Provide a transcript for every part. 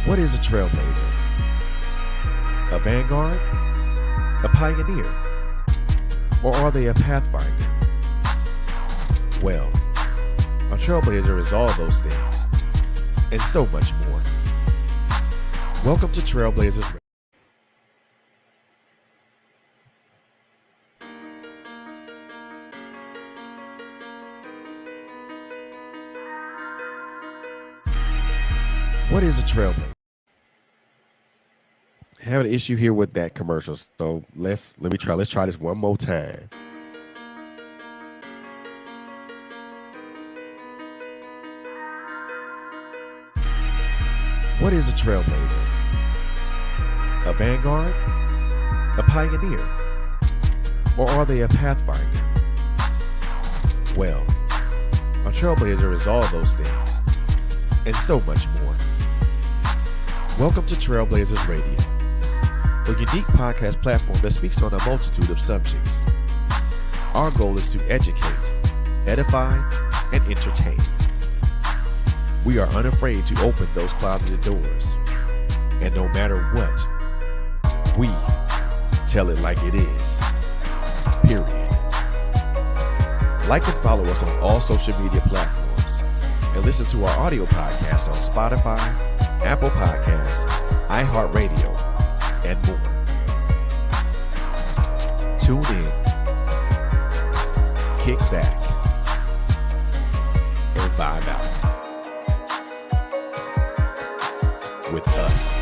What is a trailblazer? A vanguard? A pioneer? Or are they a pathfinder? Well, a trailblazer is all those things, and so much more. Welcome to TrailBlazerz. What is a trailblazer? I have an issue here with that commercial, so let's try this one more time. What is a trailblazer? A vanguard? A pioneer? Or are they a pathfinder? Well, a trailblazer is all those things, and so much more. Welcome to TrailBlazerz Radio, a unique podcast platform that speaks on a multitude of subjects. Our goal is to educate, edify, and entertain. We are unafraid to open those closeted doors, and no matter what, we tell it like it is. Period. Like and follow us on all social media platforms, and listen to our audio podcasts on Spotify, Apple Podcasts, iHeartRadio, and more. Tune in, kick back, and vibe out with us.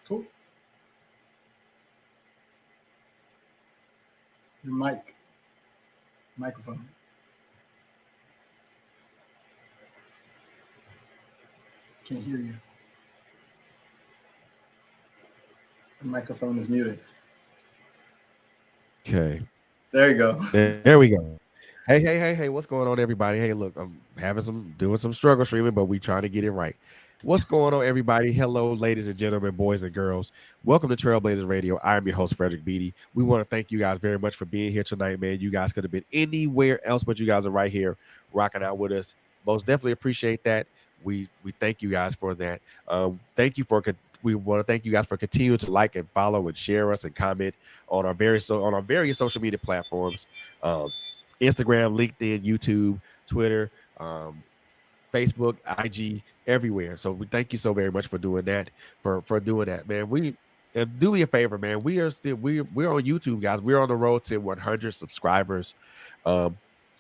Cool. Your microphone. Can't hear you. The microphone is muted. Okay. There you go. There we go. Hey, what's going on, everybody? Hey, look, I'm doing some struggle streaming, but we trying to get it right. What's going on, everybody? Hello, ladies and gentlemen, boys and girls. Welcome to TrailBlazerz Radio. I'm your host, Frederick Beatty. We want to thank you guys very much for being here tonight, man. You guys could have been anywhere else, but you guys are right here rocking out with us. Most definitely appreciate that. We thank you guys for that. We want to thank you guys for continuing to like and follow and share us and comment on our various social media platforms, Instagram, LinkedIn, YouTube, Twitter, Facebook, IG, everywhere. So we thank you so very much for doing that. For doing that, man. Do me a favor, man. We're on YouTube, guys. We're on the road to 100 subscribers. Do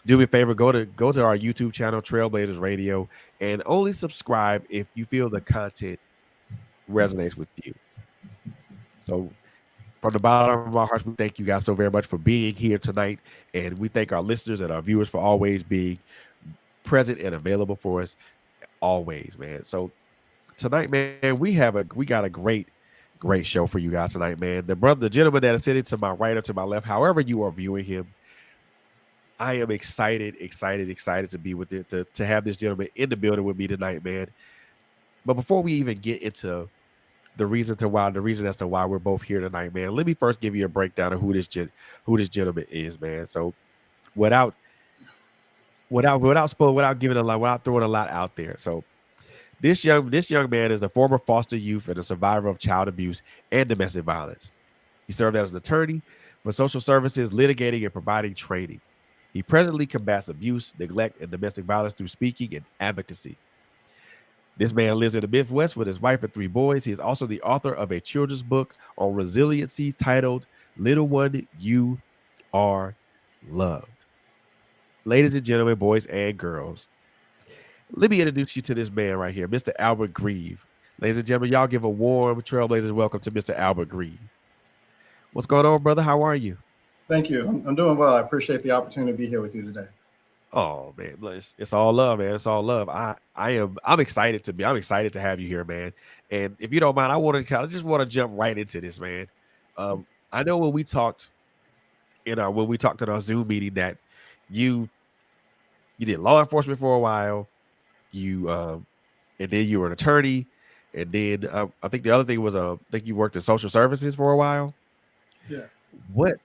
me a favor, go to our YouTube channel, TrailBlazerz Radio, and only subscribe if you feel the content resonates with you. So from the bottom of our hearts, we thank you guys so very much for being here tonight, and we thank our listeners and our viewers for always being present and available for us always, man. So tonight, man, we got a great show for you guys tonight, man. The gentleman that is sitting to my right or to my left, however you are viewing him, I am excited to be with it, to have this gentleman in the building with me tonight, man. But before we even get into the reason as to why we're both here tonight, man, let me first give you a breakdown of who this gentleman is, man. So without throwing a lot out there. So this young man is a former foster youth and a survivor of child abuse and domestic violence. He served as an attorney for social services, litigating and providing training. He presently combats abuse, neglect, and domestic violence through speaking and advocacy. This man lives in the Midwest with his wife and 3 boys. He is also the author of a children's book on resiliency titled Little One, You Are Loved. Ladies and gentlemen, boys and girls, let me introduce you to this man right here, Mr. Albert Grieve. Ladies and gentlemen, y'all give a warm TrailBlazerz welcome to Mr. Albert Grieve. What's going on, brother? How are you? Thank you. I'm doing well. I appreciate the opportunity to be here with you today. Oh man, look, it's all love, man. It's all love. I'm excited I'm excited to have you here, man. And if you don't mind, I want to kind of just want to jump right into this, man. I know when we talked at our Zoom meeting that you you did law enforcement for a while, you and then you were an attorney, and then I think the other thing was I think you worked in social services for a while. Yeah. What?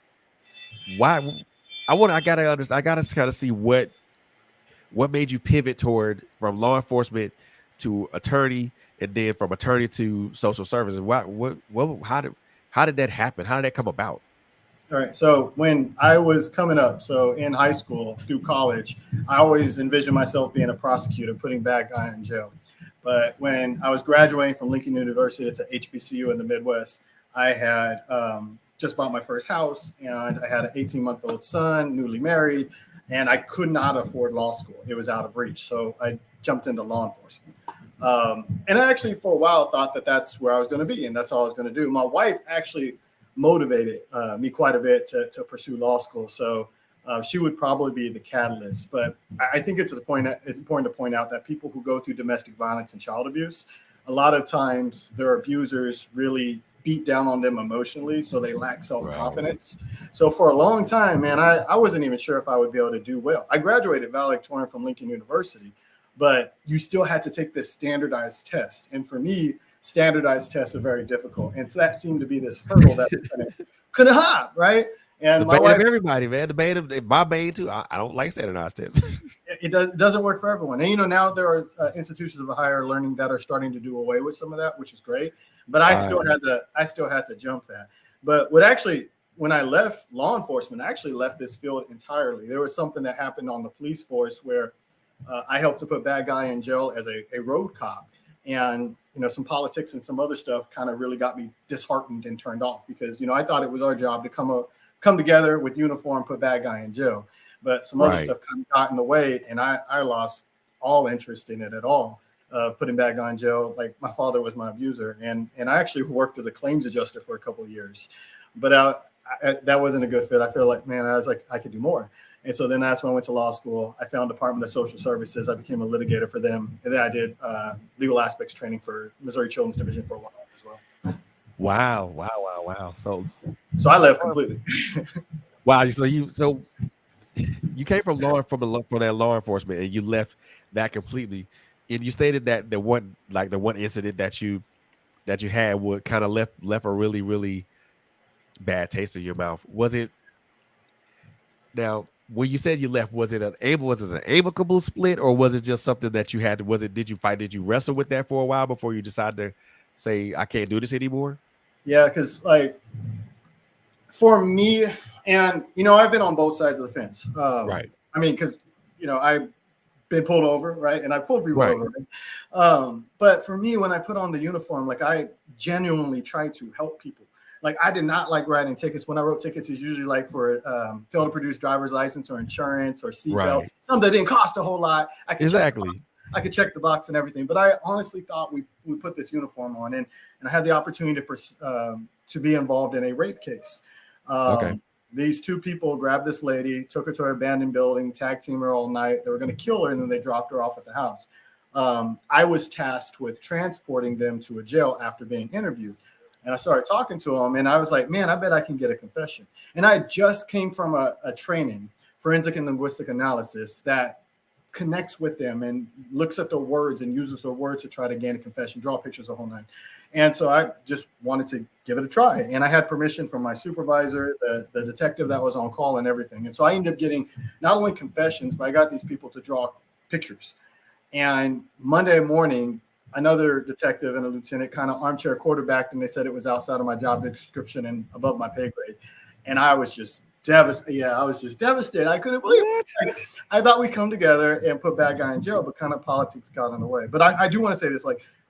Why? I gotta kind of see what made you pivot toward from law enforcement to attorney, and then from attorney to social services. How did that happen? How did that come about? All right. So when I was coming up, so in high school through college, I always envisioned myself being a prosecutor, putting bad guy in jail. But when I was graduating from Lincoln University to HBCU in the Midwest, I had just bought my first house, and I had an 18-month-old son, newly married, and I could not afford law school. It was out of reach. So I jumped into law enforcement. And I actually, for a while, thought that that's where I was going to be, and that's all I was going to do. My wife actually motivated me quite a bit to pursue law school. So she would probably be the catalyst. But I think it's important to point out that people who go through domestic violence and child abuse, a lot of times their abusers really beat down on them emotionally, so they lack self-confidence. Right. So for a long time, man, I wasn't even sure if I would be able to do well. I graduated valedictorian from Lincoln University, but you still had to take this standardized test. And for me, standardized tests are very difficult. And so that seemed to be this hurdle that couldn't hop, right? And the my bane wife, of everybody, man. The bane of my bane too. I don't like standardized tests. It doesn't work for everyone. And now there are institutions of higher learning that are starting to do away with some of that, which is great. But I still had to jump that. But when I left law enforcement, I actually left this field entirely. There was something that happened on the police force where I helped to put bad guy in jail as a road cop. And some politics and some other stuff kind of really got me disheartened and turned off, because I thought it was our job to come together with uniform, put bad guy in jail. But some other stuff kind of got in the way, and I lost all interest in it at all. Putting bad guy in jail. Like, my father was my abuser, and I actually worked as a claims adjuster for a couple of years, but that wasn't a good fit. I feel like, man, I was like, I could do more. And so then that's when I went to law school. I found Department of Social Services. I became a litigator for them. And then I did legal aspects training for Missouri Children's Division for a while as well. Wow. So I left completely. Wow. So you came from that law enforcement, and you left that completely. And you stated that the one incident that you had would kind of left a really, really bad taste in your mouth. Was it? Now, when you said you left, was it an amicable split, or was it just something that you had? Did you fight? Did you wrestle with that for a while before you decided to say, I can't do this anymore? Yeah, because for me, and I've been on both sides of the fence. Right. I mean, because I've been pulled over, right, and I pulled people over. Right? But for me, when I put on the uniform, I genuinely try to help people. I did not like writing tickets. When I wrote tickets, it's usually for fail to produce driver's license or insurance or seatbelt, something that didn't cost a whole lot. I could check the box and everything. But I honestly thought we put this uniform on, and I had the opportunity to be involved in a rape case. These two people grabbed this lady, took her to her abandoned building, tag teamed her all night. They were going to kill her, and then they dropped her off at the house. I was tasked with transporting them to a jail after being interviewed. And I started talking to him, and I was like, man, I bet I can get a confession. And I just came from a training, forensic and linguistic analysis, that connects with them and looks at their words and uses their words to try to gain a confession, draw pictures the whole night. And so I just wanted to give it a try. And I had permission from my supervisor, the detective that was on call, and everything. And so I ended up getting not only confessions, but I got these people to draw pictures. And Monday morning, another detective and a lieutenant kind of armchair quarterbacked, and they said it was outside of my job description and above my pay grade. And I was just devastated. Yeah, I was just devastated. I couldn't believe it. I thought we'd come together and put bad guy in jail, but kind of politics got in the way. But I do want to say this,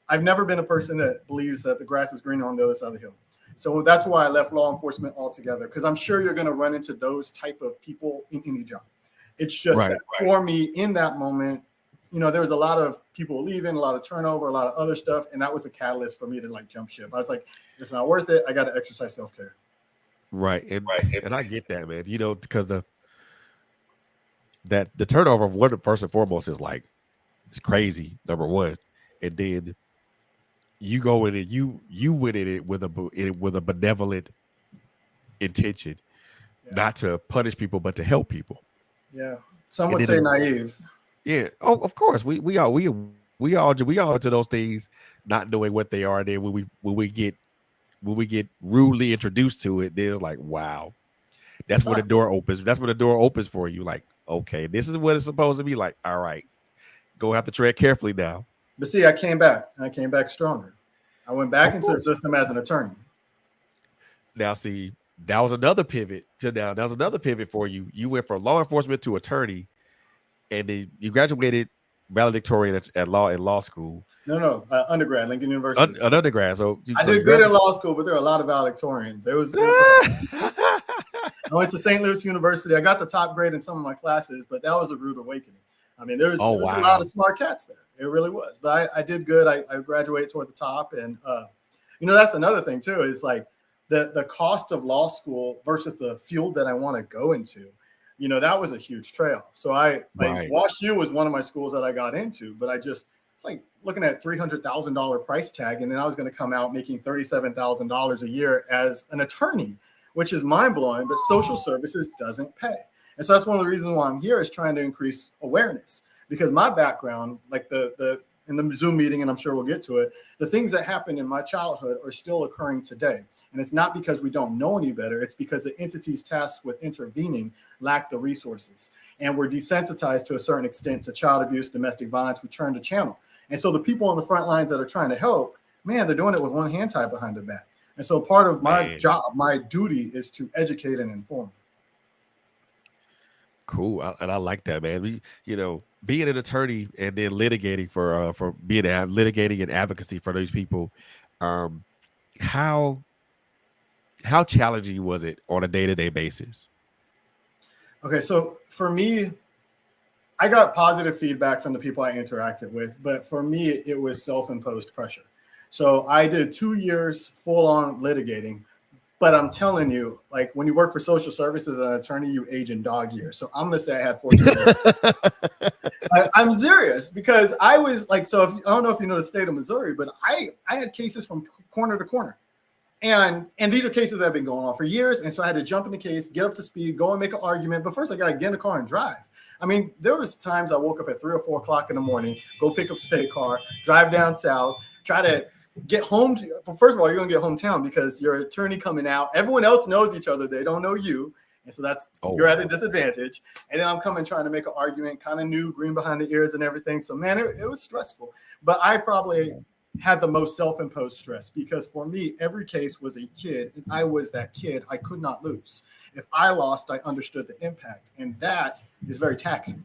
I've never been a person that believes that the grass is greener on the other side of the hill. So that's why I left law enforcement altogether, because I'm sure you're going to run into those type of people in any job. It's just that for me in that moment, there was a lot of people leaving, a lot of turnover, a lot of other stuff. And that was a catalyst for me to jump ship. I was like, it's not worth it. I got to exercise self-care. Right. And I get that, man, because that the turnover of one first and foremost is like it's crazy. Number one, and then you go in and you went in it with a benevolent intention, Yeah. not to punish people but to help people. Yeah. Some And would then say naive. yeah, oh, of course, we all into those things, not knowing what they are. Then when we get rudely introduced to it, then it's like, wow, that's when the door opens. That's when the door opens for you. Like, okay, this is what it's supposed to be like. All right, go have to tread carefully now. But see, I came back. I came back stronger. I went back Of into the course. system as an attorney. Now, see, that was another pivot. To now, that was another pivot for you. You went from law enforcement to attorney, and then you graduated valedictorian at law school, No, undergrad, Lincoln University. an undergrad. So, I so you did good in graduated. law school, but there are a lot of valedictorians. It was hard. I went to St. Louis University. I got the top grade in some of my classes, but that was a rude awakening. I mean, Oh there was a lot wow! of smart cats there. It really was. But I did good. I graduated toward the top. And, that's another thing, too, is like the cost of law school versus the field that I want to go into. That was a huge trade-off. So Right, Wash U was one of my schools that I got into, but it's like looking at $300,000 price tag. And then I was going to come out making $37,000 a year as an attorney, which is mind blowing, but social services doesn't pay. And so that's one of the reasons why I'm here is trying to increase awareness, because my background, like the in the Zoom meeting, and I'm sure we'll get to it, the things that happened in my childhood are still occurring today. And it's not because we don't know any better. It's because the entities tasked with intervening lack the resources. And we're desensitized to a certain extent to child abuse, domestic violence. We turn the channel. And so the people on the front lines that are trying to help, man, they're doing it with one hand tied behind their back. And so part of my job, my duty is to educate and inform. cool, and I like that, man. Being an attorney and then litigating for being litigating and advocacy for those people. Um, how how challenging was it on a day-to-day basis? Okay, so for me, I got positive feedback from the people I interacted with, but for me, it was self-imposed pressure. So I did 2 years full on litigating, but I'm telling you, like when you work for social services as an attorney, you age in dog years. So I'm going to say I had 14 years. I'm serious because I was like, so I don't know if you know the state of Missouri, but I had cases from corner to corner. And these are cases that have been going on for years. And so I had to jump in the case, get up to speed, go and make an argument. But first I got to get in the car and drive. I mean, there was times I woke up at 3 or 4 o'clock in the morning, go pick up a state car, drive down south, try to get home. Well, first of all, you're going to get hometown because your attorney coming out. Everyone else knows each other. They don't know you. And so you're at a disadvantage. And then I'm coming trying to make an argument, kind of new, green behind the ears and everything. So, man, it was stressful. But I probably had the most self-imposed stress because for me, every case was a kid and I was that kid. I could not lose. If I lost, I understood the impact. And that is very taxing.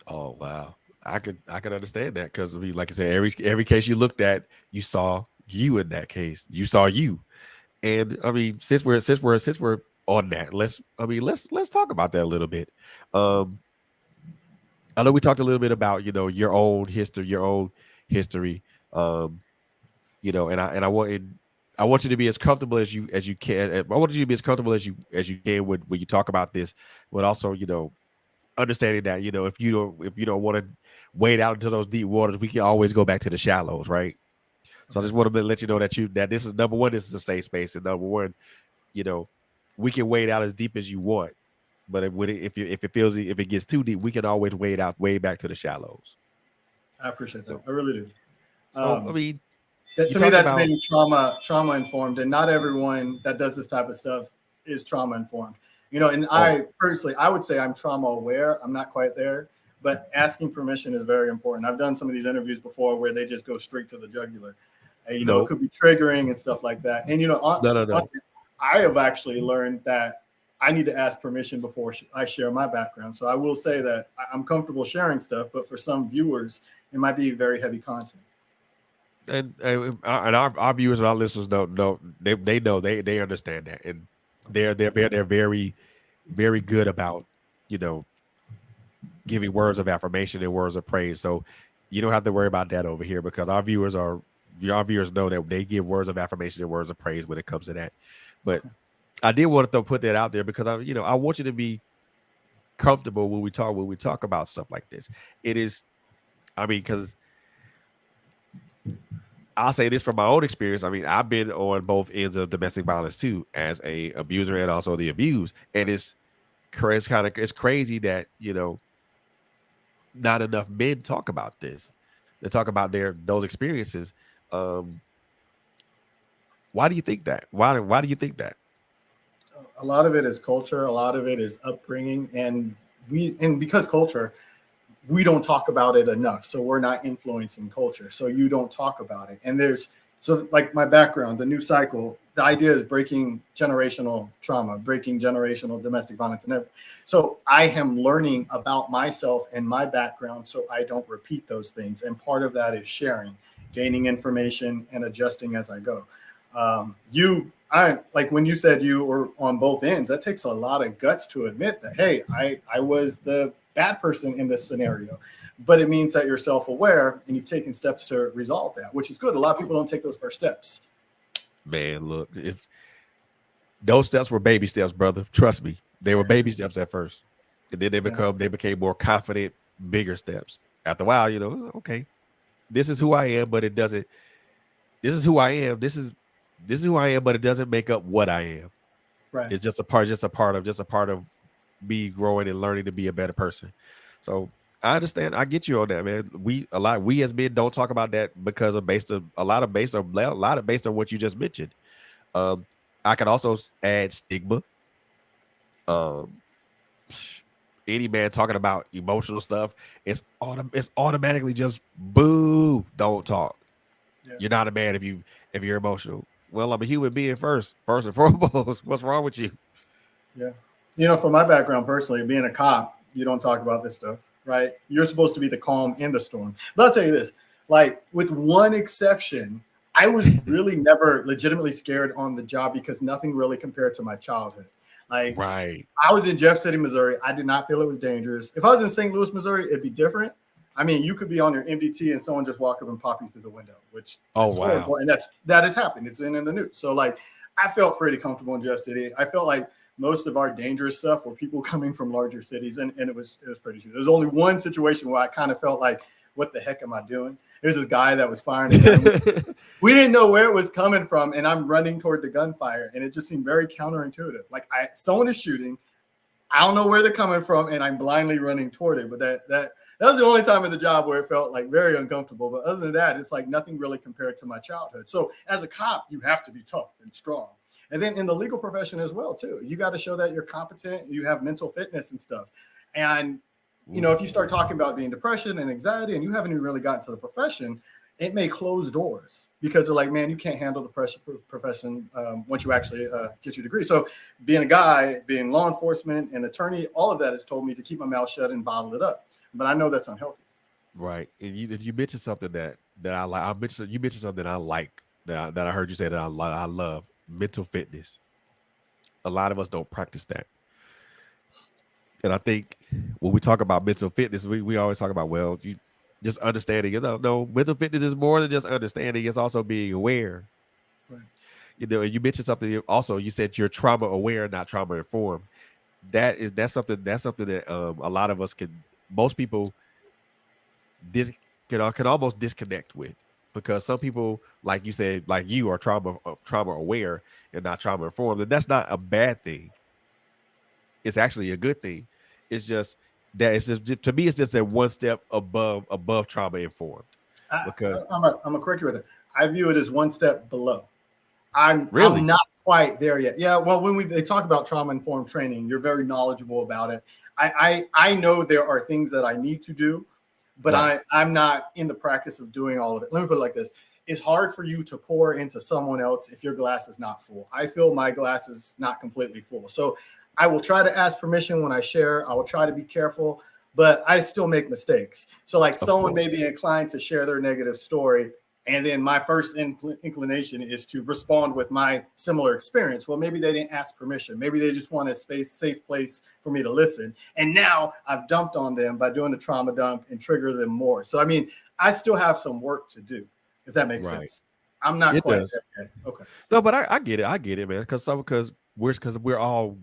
Oh wow, I could understand that because like I said, every case you looked at, you saw you in that case. You saw you, and I mean, since we're on that, let's talk about that a little bit. Um, I know we talked a little bit about your own history. Um, and I want you to be as comfortable as you can. I want you to be as comfortable as you can when you talk about this, but also understanding that if you don't want to wade out into those deep waters, we can always go back to the shallows, right? So I just want to let you know that this is number one. This is a safe space, and number one, we can wade out as deep as you want, but if it gets too deep, we can always way back to the shallows. I appreciate that. I really do. So I mean, to me, that's being trauma informed, and not everyone that does this type of stuff is trauma informed. And I personally, I would say I'm trauma aware. I'm not quite there, but asking permission is very important. I've done some of these interviews before where they just go straight to the jugular. And, it could be triggering and stuff like that. And, no. Honestly, I have actually learned that I need to ask permission before I share my background. So I will say that I'm comfortable sharing stuff, but for some viewers, it might be very heavy content. And our viewers and our listeners know they understand that, and they're very, very good about giving words of affirmation and words of praise. So you don't have to worry about that over here because our viewers know that they give words of affirmation and words of praise when it comes to that. But I did want to put that out there because I want you to be comfortable when we talk about stuff like this. It is, I mean, because I'll say this from my own experience. I mean, I've been on both ends of domestic violence too, as a abuser and also the abused. And it's crazy that, you know, not enough men talk about this. They talk about those experiences. Um, why do you think that? Why do you think that? A lot of it is culture. A lot of it is upbringing, and because culture, we don't talk about it enough. So we're not influencing culture. So you don't talk about it. And so like my background, the new cycle, the idea is breaking generational trauma, breaking generational domestic violence and everything. So I am learning about myself and my background so I don't repeat those things. And part of that is sharing, gaining information and adjusting as I go. I like when you said you were on both ends, that takes a lot of guts to admit that, hey, I was the bad person in this scenario. But it means that you're self-aware and you've taken steps to resolve that, which is good. A lot of people don't take those first steps. Man, look, if those steps were baby steps, brother. Trust me, they were baby steps at first, and then they became more confident, bigger steps. After a while, you know, okay, this is who I am, but it doesn't. This is who I am. This is who I am, but it doesn't make up what I am. Right. It's just a part of me growing and learning to be a better person. So I understand. I get you on that, man. We as men don't talk about that because of a lot of based on what you just mentioned. Um, I can also add stigma. Um, any man talking about emotional stuff, it's automatically just boo. Don't talk. Yeah. You're not a man if you're emotional. Well, I'm a human being first and foremost. What's wrong with you? Yeah. You know, from my background personally, being a cop, you don't talk about this stuff, right? You're supposed to be the calm in the storm. But I'll tell you this, like with one exception, I was really never legitimately scared on the job because nothing really compared to my childhood. Like Right. I was in Jeff City, Missouri. I did not feel it was dangerous. If I was in St. Louis, Missouri, it'd be different. I mean, you could be on your MDT and someone just walk up and pop you through the window, which Oh is horrible. wow. And that has happened. It's in the news. So like I felt pretty comfortable in Jeff City. I felt like most of our dangerous stuff were people coming from larger cities, and it was pretty true. There's only one situation where I kind of felt like, what the heck am I doing? There's this guy that was firing a gun. We didn't know where it was coming from, and I'm running toward the gunfire, and it just seemed very counterintuitive. Like someone is shooting, I don't know where they're coming from, and I'm blindly running toward it. But that was the only time in the job where it felt like very uncomfortable. But other than that, it's like nothing really compared to my childhood. So as a cop, you have to be tough and strong. And then in the legal profession as well, too, you got to show that you're competent, you have mental fitness and stuff. And, you know, if you start talking about being depression and anxiety and you haven't even really gotten to the profession, it may close doors because they're like, man, you can't handle the pressure for profession once you actually get your degree. So being a guy, being law enforcement and attorney, all of that has told me to keep my mouth shut and bottle it up. But I know that's unhealthy. Right. And you mentioned something that I like. You mentioned something I like that I heard you say that I love mental fitness. A lot of us don't practice that. And I think when we talk about mental fitness, we always talk about, well, you just understanding. You know, no, mental fitness is more than just understanding. It's also being aware. Right. You know, and you mentioned something also. You said you're trauma aware, not trauma informed. That's something that a lot of us most people can almost disconnect with, because some people, like you said, like you, are trauma aware and not trauma informed, and that's not a bad thing. It's actually a good thing. It's just that it's just, to me, it's just that one step above trauma informed. Because I'm a correct you with it. I view it as one step below. I'm really, not quite there yet. Yeah, well, when they talk about trauma informed training, you're very knowledgeable about it. I know there are things that I need to do, but right, I'm not in the practice of doing all of it. Let me put it like this. It's hard for you to pour into someone else if your glass is not full. I feel my glass is not completely full. So I will try to ask permission when I share. I will try to be careful, but I still make mistakes. So like of someone course, may be inclined to share their negative story, and then my first inclination is to respond with my similar experience. Well, maybe they didn't ask permission. Maybe they just want a safe place for me to listen. And now I've dumped on them by doing the trauma dump and trigger them more. So, I mean, I still have some work to do, if that makes right. sense. I'm not It quite does. there yet. Okay. No, but I get it. I get it, man. Because we're all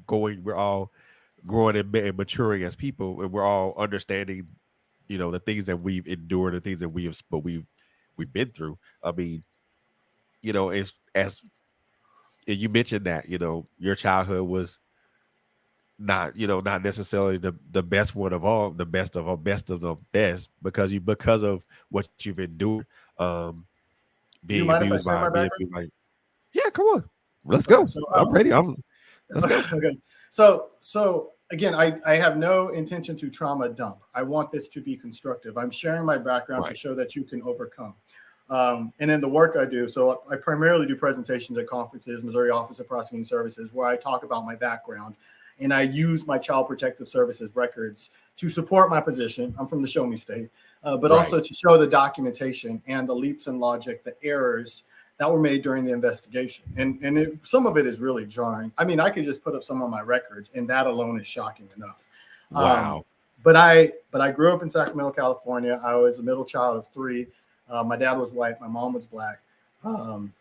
growing and maturing as people, and we're all understanding, the things that we've endured, the things that we've been through. I mean, it's as you mentioned that, your childhood was not, not necessarily the best one of all, the best of all, best of the best, because of what you've endured, Do you being mind if I abused share by my men, background? being like, yeah, come on, let's Okay, go. I'm ready. Let's go. okay. So again, I have no intention to trauma dump. I want this to be constructive. I'm sharing my background to Right. show that you can overcome. And in the work I do, so I primarily do presentations at conferences, Missouri Office of Prosecuting Services, where I talk about my background, and I use my Child Protective Services records to support my position. I'm from the Show Me State, but Right. also to show the documentation and the leaps in logic, the errors that were made during the investigation. And some of it is really jarring. I mean, I could just put up some of my records, and that alone is shocking enough. Wow. But I grew up in Sacramento, California. I was a middle child of three. My dad was white. My mom was black. Um,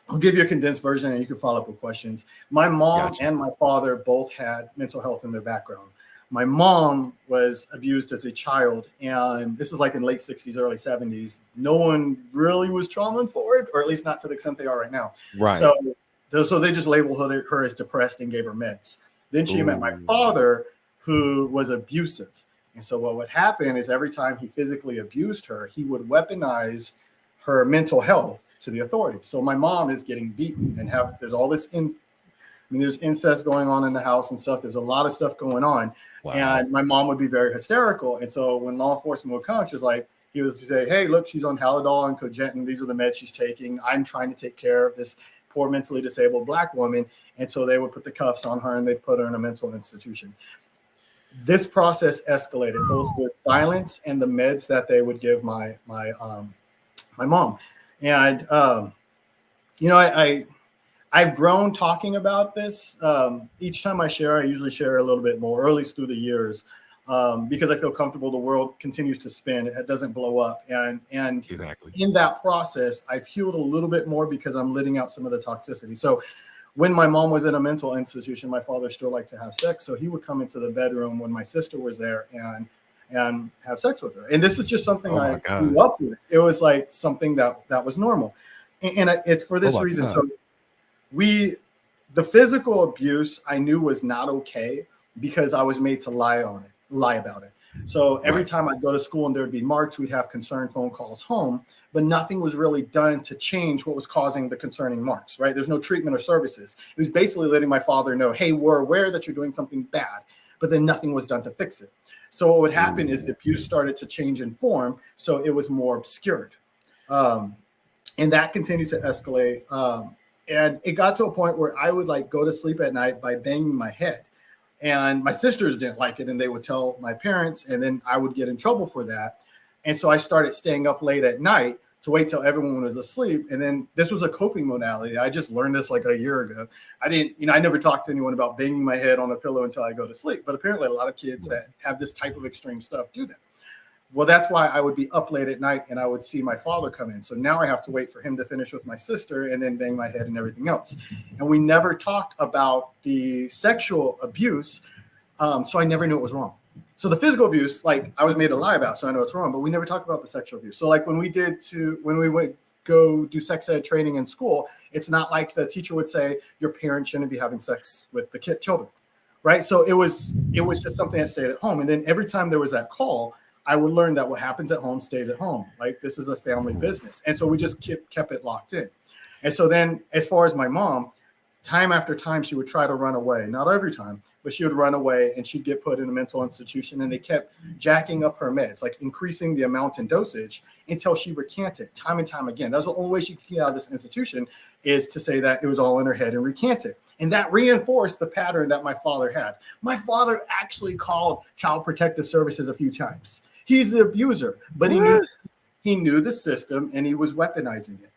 I'll give you a condensed version, and you can follow up with questions. My mom Gotcha. and my father both had mental health in their background. My mom was abused as a child, and this is like in late 60s, early 70s. No one really was trauma-informed, or at least not to the extent they are right now. Right. So they just labeled her as depressed and gave her meds. Then she met my Ooh. father, who was abusive. And so what would happen is every time he physically abused her, he would weaponize her mental health to the authorities. So my mom is getting beaten, and there's all this there's incest going on in the house and stuff. There's a lot of stuff going on. Wow. And my mom would be very hysterical. And so when law enforcement would come, he was to say, hey, look, she's on Halidol and Cogentin. These are the meds she's taking. I'm trying to take care of this poor mentally disabled black woman. And so they would put the cuffs on her and they'd put her in a mental institution. This process escalated both with violence and the meds that they would give my mom. And, I've grown talking about this. Each time I share, I usually share a little bit more, or at least through the years, because I feel comfortable the world continues to spin. It doesn't blow up. And Exactly. in that process, I've healed a little bit more because I'm letting out some of the toxicity. So when my mom was in a mental institution, my father still liked to have sex. So he would come into the bedroom when my sister was there and have sex with her. And this is just something I grew up with. It was like something that was normal. And it's for this reason. God. So the physical abuse I knew was not okay because I was made to lie about it. So every time I'd go to school and there'd be marks, we'd have concerned phone calls home, but nothing was really done to change what was causing the concerning marks, right? There's no treatment or services. It was basically letting my father know, hey, we're aware that you're doing something bad, but then nothing was done to fix it. So what would happen is the abuse started to change in form, so it was more obscured. And that continued to escalate. And it got to a point where I would go to sleep at night by banging my head. And my sisters didn't like it, and they would tell my parents, and then I would get in trouble for that. And so I started staying up late at night to wait till everyone was asleep. And then this was a coping modality. I just learned this a year ago. I never talked to anyone about banging my head on a pillow until I go to sleep. But apparently a lot of kids that have this type of extreme stuff do that. Well, that's why I would be up late at night and I would see my father come in. So now I have to wait for him to finish with my sister and then bang my head and everything else. And we never talked about the sexual abuse. So I never knew it was wrong. So the physical abuse, I was made to lie about, so I know it's wrong, but we never talked about the sexual abuse. So when we would go do sex ed training in school, it's not like the teacher would say, your parents shouldn't be having sex with the children, right? So it was just something that stayed at home. And then every time there was that call, I would learn that what happens at home stays at home. This is a family business. And so we just kept it locked in. And so then as far as my mom, time after time, she would try to run away. Not every time, but she would run away and she'd get put in a mental institution. And they kept jacking up her meds, increasing the amount and dosage until she recanted time and time again. That's the only way she could get out of this institution, is to say that it was all in her head and recant it. And that reinforced the pattern that my father had. My father actually called Child Protective Services a few times. He's the abuser, but he knew the system and he was weaponizing it.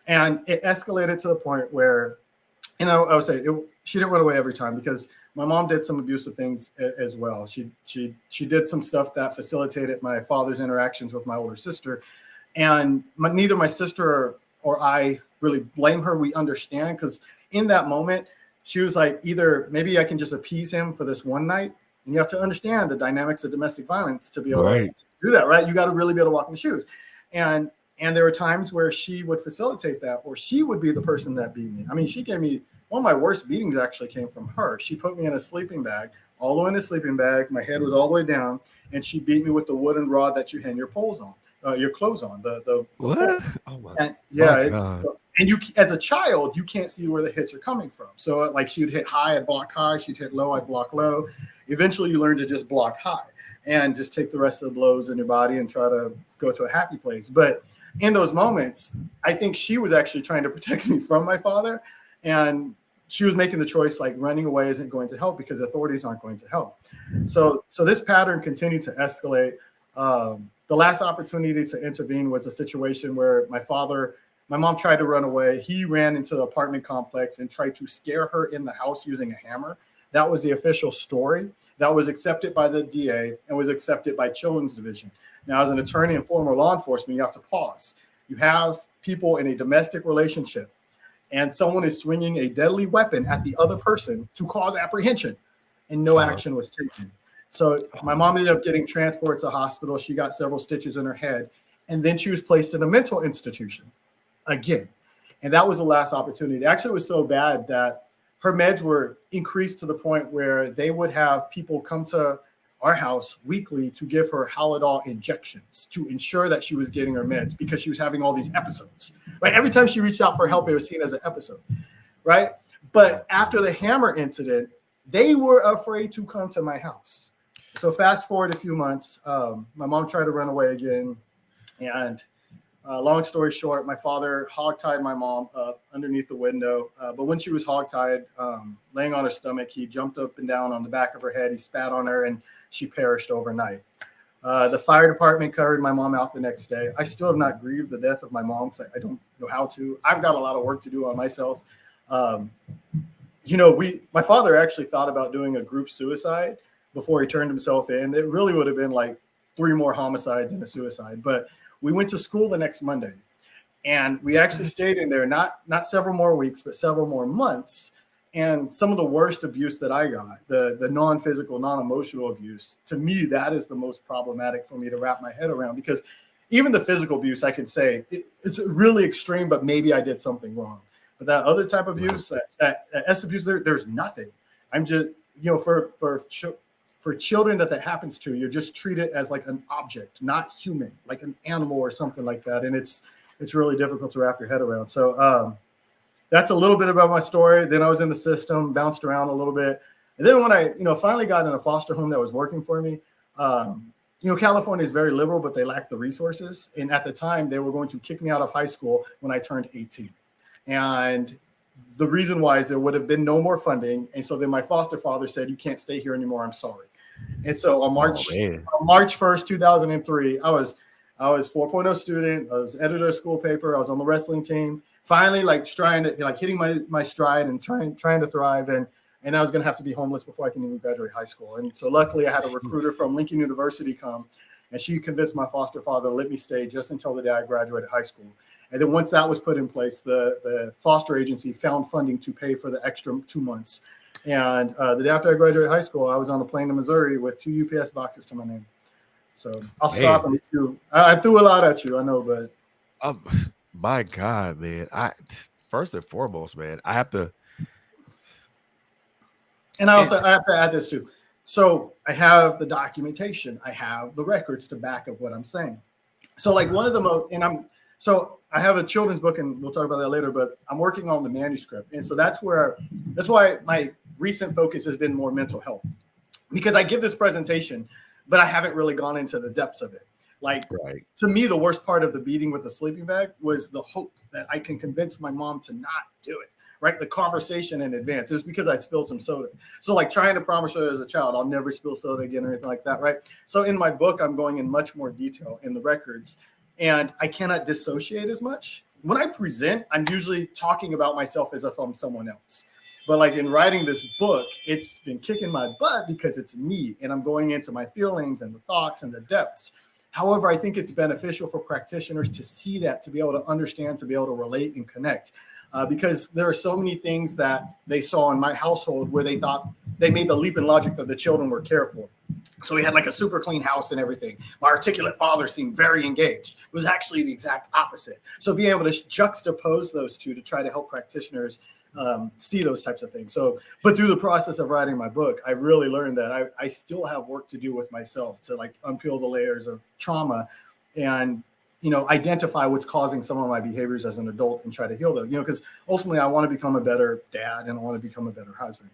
And it escalated to the point where, I would say she didn't run away every time, because my mom did some abusive things as well. She did some stuff that facilitated my father's interactions with my older sister. And neither my sister or I really blame her. We understand, because in that moment, she was like, either maybe I can just appease him for this one night, And you have to understand the dynamics of domestic violence to be able to Right. do that, right? You got to really be able to walk in the shoes. And there were times where she would facilitate that, or she would be the person that beat me. I mean, she gave me one of my worst beatings actually came from her. She put me in a sleeping bag, all the way in a sleeping bag. My head was all the way down, and she beat me with the wooden rod that you hang your poles on, your clothes on, the pole. What? Oh And my yeah, it's God. and you as a child you can't see where the hits are coming from. So like she'd hit high, I'd block high. She'd hit low, I'd block low. Eventually, you learn to just block high and just take the rest of the blows in your body and try to go to a happy place. But in those moments, I think she was actually trying to protect me from my father, and she was making the choice like running away isn't going to help because authorities aren't going to help. So this pattern continued to escalate. The last opportunity to intervene was a situation where my mom tried to run away. He ran into the apartment complex and tried to scare her in the house using a hammer. That was the official story. That was accepted by the DA and was accepted by Children's Division. Now, as an attorney and former law enforcement, you have to pause. You have people in a domestic relationship, and someone is swinging a deadly weapon at the other person to cause apprehension, and no action was taken. So my mom ended up getting transported to the hospital. She got several stitches in her head, and then she was placed in a mental institution again. And that was the last opportunity. Actually, it was so bad that her meds were increased to the point where they would have people come to our house weekly to give her Halidol injections to ensure that she was getting her meds because she was having all these episodes, right? Every time she reached out for help, it was seen as an episode, right? But after the hammer incident, they were afraid to come to my house. So fast forward a few months, my mom tried to run away again. And long story short, my father hogtied my mom up underneath the window. But when she was hogtied, laying on her stomach, he jumped up and down on the back of her head. He spat on her, and she perished overnight. The fire department carried my mom out the next day. I still have not grieved the death of my mom. So I don't know how to. I've got a lot of work to do on myself. My father actually thought about doing a group suicide before he turned himself in. It really would have been like 3 more homicides and a suicide. But we went to school the next Monday, and we actually stayed in there, not several more weeks, but several more months. And some of the worst abuse that I got, the non-physical, non-emotional abuse, to me, that is the most problematic for me to wrap my head around, because even the physical abuse, I can say it's really extreme, but maybe I did something wrong. But that other type of abuse, that S abuse, there's nothing. I'm just, for children that happens to, you're just treated as like an object, not human, like an animal or something like that. And it's really difficult to wrap your head around. So that's a little bit about my story. Then I was in the system, bounced around a little bit. And then when I, finally got in a foster home that was working for me, California is very liberal, but they lack the resources. And at the time, they were going to kick me out of high school when I turned 18. And the reason why is there would have been no more funding. And so then my foster father said, "You can't stay here anymore. I'm sorry." And so on March 1st, 2003, I was 4.0 student. I was editor of school paper. I was on the wrestling team. Finally, hitting my stride and trying to thrive. And I was going to have to be homeless before I can even graduate high school. And so luckily I had a recruiter from Lincoln University come, and she convinced my foster father to let me stay just until the day I graduated high school. And then once that was put in place, the foster agency found funding to pay for the extra 2 months. And the day after I graduated high school, I was on a plane to Missouri with 2 UPS boxes to my name. So I'll stop. And I threw a lot at you, I know, but my God, man! First and foremost, man, I have to. And I have to add this too. So I have the documentation, I have the records to back up what I'm saying. So like one of the most, so I have a children's book, and we'll talk about that later, but I'm working on the manuscript. And so that's why my recent focus has been more mental health, because I give this presentation, but I haven't really gone into the depths of it. To me, the worst part of the beating with the sleeping bag was the hope that I can convince my mom to not do it, right? The conversation in advance. It was because I spilled some soda. So like trying to promise her as a child, I'll never spill soda again or anything like that, right? So in my book, I'm going in much more detail in the records, and I cannot dissociate as much. When I present, I'm usually talking about myself as if I'm someone else. But like in writing this book, it's been kicking my butt because it's me, and I'm going into my feelings and the thoughts and the depths. However, I think it's beneficial for practitioners to see that, to be able to understand, to be able to relate and connect. because there are so many things that they saw in my household where they thought they made the leap in logic that the children were cared for. So we had like a super clean house and everything. My articulate father seemed very engaged. It was actually the exact opposite. So being able to juxtapose those two to try to help practitioners see those types of things. So, but through the process of writing my book, I've really learned that I still have work to do with myself to like unpeel the layers of trauma and, you know, identify what's causing some of my behaviors as an adult and try to heal them, you know, because ultimately I want to become a better dad and I want to become a better husband.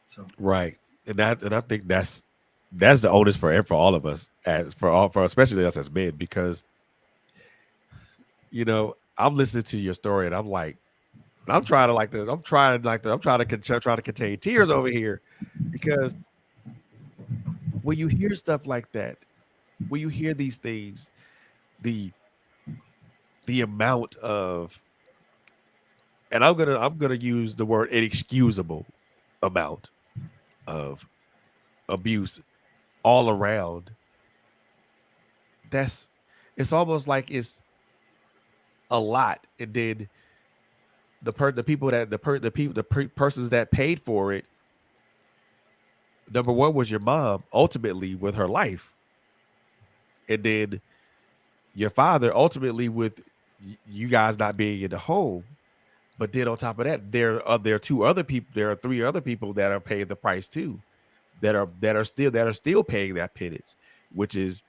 So, right. And I think that's the onus for all of us, for especially us as men, because, you know, I'm listening to your story and I'm like, I'm trying to contain tears over here, because when you hear stuff like that, when you hear these things, the amount of, and I'm gonna use the word inexcusable amount of abuse all around. It's almost like it's a lot, and then the persons that paid for it. Number one was your mom, ultimately with her life, and then your father, ultimately with you guys not being in the home. But then on top of that, there are two other people. There are three other people that are paying the price too, that are still paying that penance, which is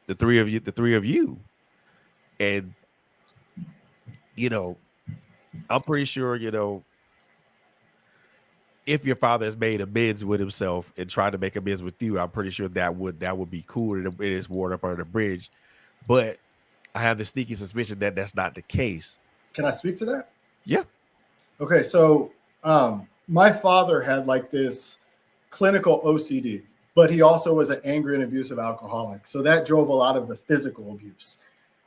the three of you. And, you know, I'm pretty sure, you know, if your father has made amends with himself and tried to make amends with you, I'm pretty sure that would be cool, and it is water up under the bridge. But I have the sneaky suspicion that that's not the case. can I speak to that? Yeah. Okay, so my father had like this clinical OCD, but he also was an angry and abusive alcoholic. So that drove a lot of the physical abuse.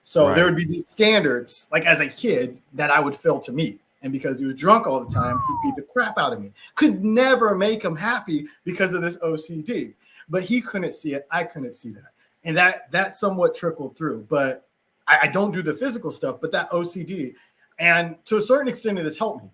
So there would be these standards, like as a kid, that I would fail to meet. And because he was drunk all the time, he beat the crap out of me. Could never make him happy because of this OCD. But he couldn't see it. I couldn't see that. And that somewhat trickled through. But I don't do the physical stuff, but that OCD. And to a certain extent, it has helped me.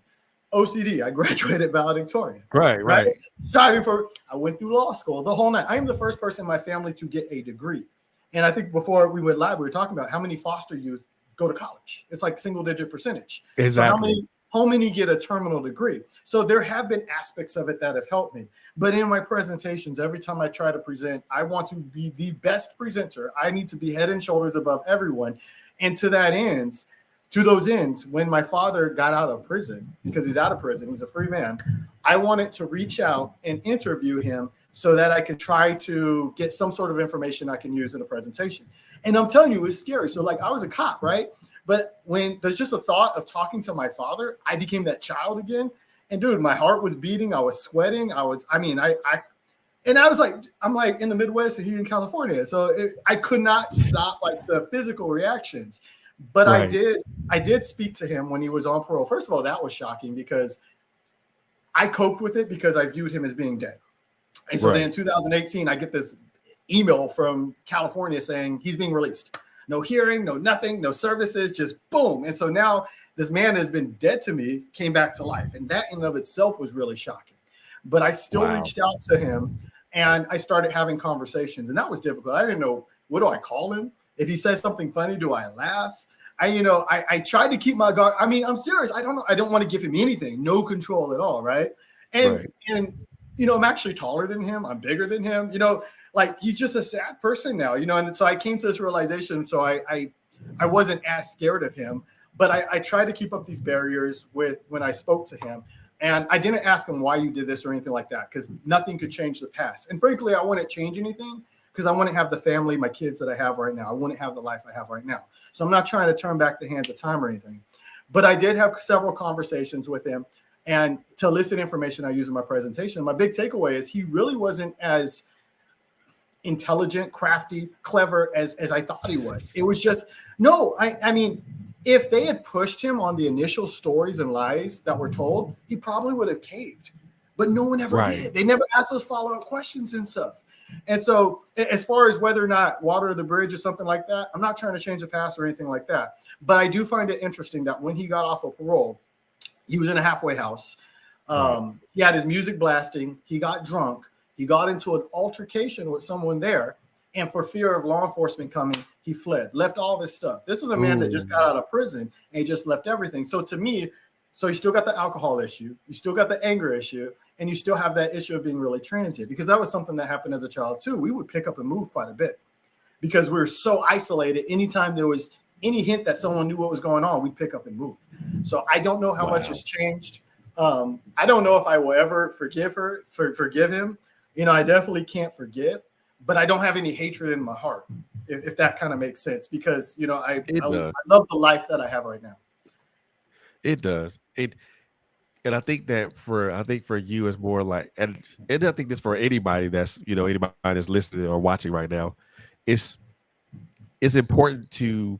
OCD, I graduated valedictorian. Right. Striving for, I went through law school the whole night. I am the first person in my family to get a degree. And I think before we went live, we were talking about how many foster youth go to college. It's like single digit percentage. Exactly. So how many get a terminal degree? So there have been aspects of it that have helped me. But in my presentations, every time I try to present, I want to be the best presenter. I need to be head and shoulders above everyone. And to those ends, when my father got out of prison, because he's out of prison, he's a free man, I wanted to reach out and interview him so that I could try to get some sort of information I can use in a presentation. And I'm telling you, it's scary. So like I was a cop, right? But when there's just a thought of talking to my father, I became that child again. And dude, my heart was beating. I was sweating. I'm like in the Midwest and he in California. So I could not stop like the physical reactions. But Right. I did speak to him when he was on parole. First of all, that was shocking because I coped with it because I viewed him as being dead. And so then in 2018, I get this email from California saying he's being released. No hearing, no nothing, no services, just boom. And so now this man has been dead to me, came back to life. And that in and of itself was really shocking. But I still reached out to him and I started having conversations. And that was difficult. I didn't know, what do I call him? If he says something funny, do I laugh? I tried to keep my guard. I mean, I'm serious. I don't know. I don't want to give him anything, no control at all. Right. And I'm actually taller than him. I'm bigger than him, like he's just a sad person now, and so I came to this realization. So I wasn't as scared of him, but I tried to keep up these barriers when I spoke to him. And I didn't ask him why you did this or anything like that, because nothing could change the past. And frankly, I wouldn't change anything because I wouldn't have the family, my kids that I have right now. I wouldn't have the life I have right now. So I'm not trying to turn back the hands of time or anything. But I did have several conversations with him and to elicit information I use in my presentation. My big takeaway is he really wasn't as intelligent, crafty, clever as I thought he was. It was just, I mean, if they had pushed him on the initial stories and lies that were told, he probably would have caved. But no one ever did. They never asked those follow-up questions and stuff. And so as far as whether or not water the bridge or something like that, I'm not trying to change the past or anything like that. But I do find it interesting that when he got off of parole, He was in a halfway house. Right. He had his music blasting. He got drunk. He got into an altercation with someone there. And for fear of law enforcement coming, he fled, left all of his stuff. This was a man that just got Ooh. out of prison and he just left everything. So to me, so you still got the alcohol issue, you still got the anger issue, and you still have that issue of being really transient, because that was something that happened as a child too. We would pick up and move quite a bit because we were so isolated. Anytime there was any hint that someone knew what was going on, we'd pick up and move. So I don't know how much Wow. has changed. I don't know if I will ever forgive him. You know, I definitely can't forget, but I don't have any hatred in my heart, if that kind of makes sense, because, you know, It I does. love the life that I have right now. It does. And I think for you it's more like, and I think this for anybody that's, anybody that's listening or watching right now, it's it's important to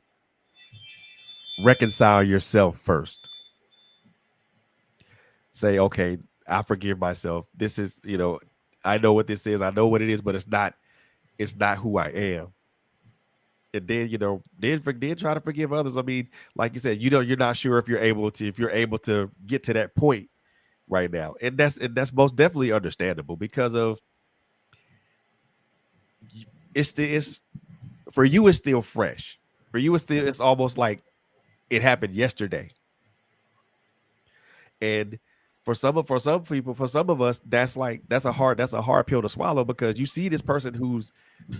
reconcile yourself first. Say, okay, I forgive myself. This is, I know what this is. I know what it is, but it's not who I am. And then, then try to forgive others. I mean, like you said, you're not sure if you're able to get to that point right now. And that's most definitely understandable because of it's for you, it's still fresh. For you, it's almost like it happened yesterday. And for some people, for some of us, that's a hard pill to swallow, because you see this person who's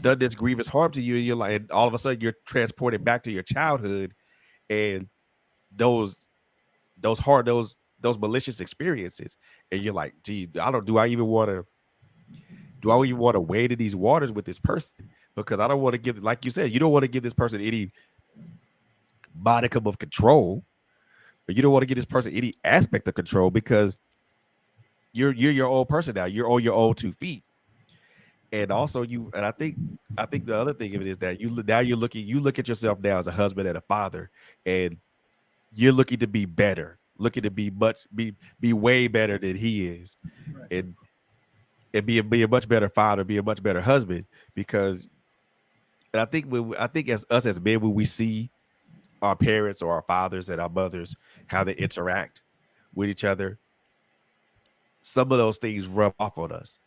done this grievous harm to you, and you're like, and all of a sudden you're transported back to your childhood, and those those malicious experiences, and you're like, gee, I don't do I even want to wade in these waters with this person, because I don't want to give, like you said, you don't want to give this person any modicum of control, or you don't want to give this person any aspect of control, because you're your own person now. You're on your own 2 feet. And also I think the other thing of it is that you look at yourself now as a husband and a father, and you're looking to be better, looking to be way better than he is, Right. and be a much better father, be a much better husband, because and I think as us as men, when we see our parents or our fathers and our mothers, how they interact with each other, some of those things rub off on us.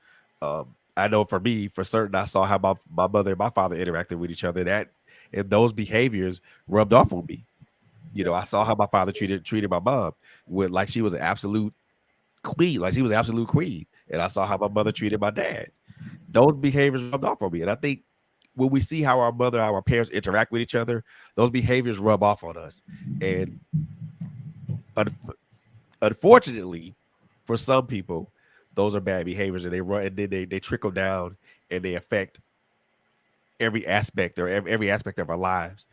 I know for me, for certain, I saw how my mother and my father interacted with each other. And those behaviors rubbed off on me. Yeah. I saw how my father treated my mom with like she was an absolute queen, like she was an absolute queen. And I saw how my mother treated my dad. Those behaviors rubbed off on me. And I think when we see how our parents interact with each other, those behaviors rub off on us. And unf- unfortunately, for some people, those are bad behaviors, and they run, and then they trickle down, and they affect every aspect of our lives.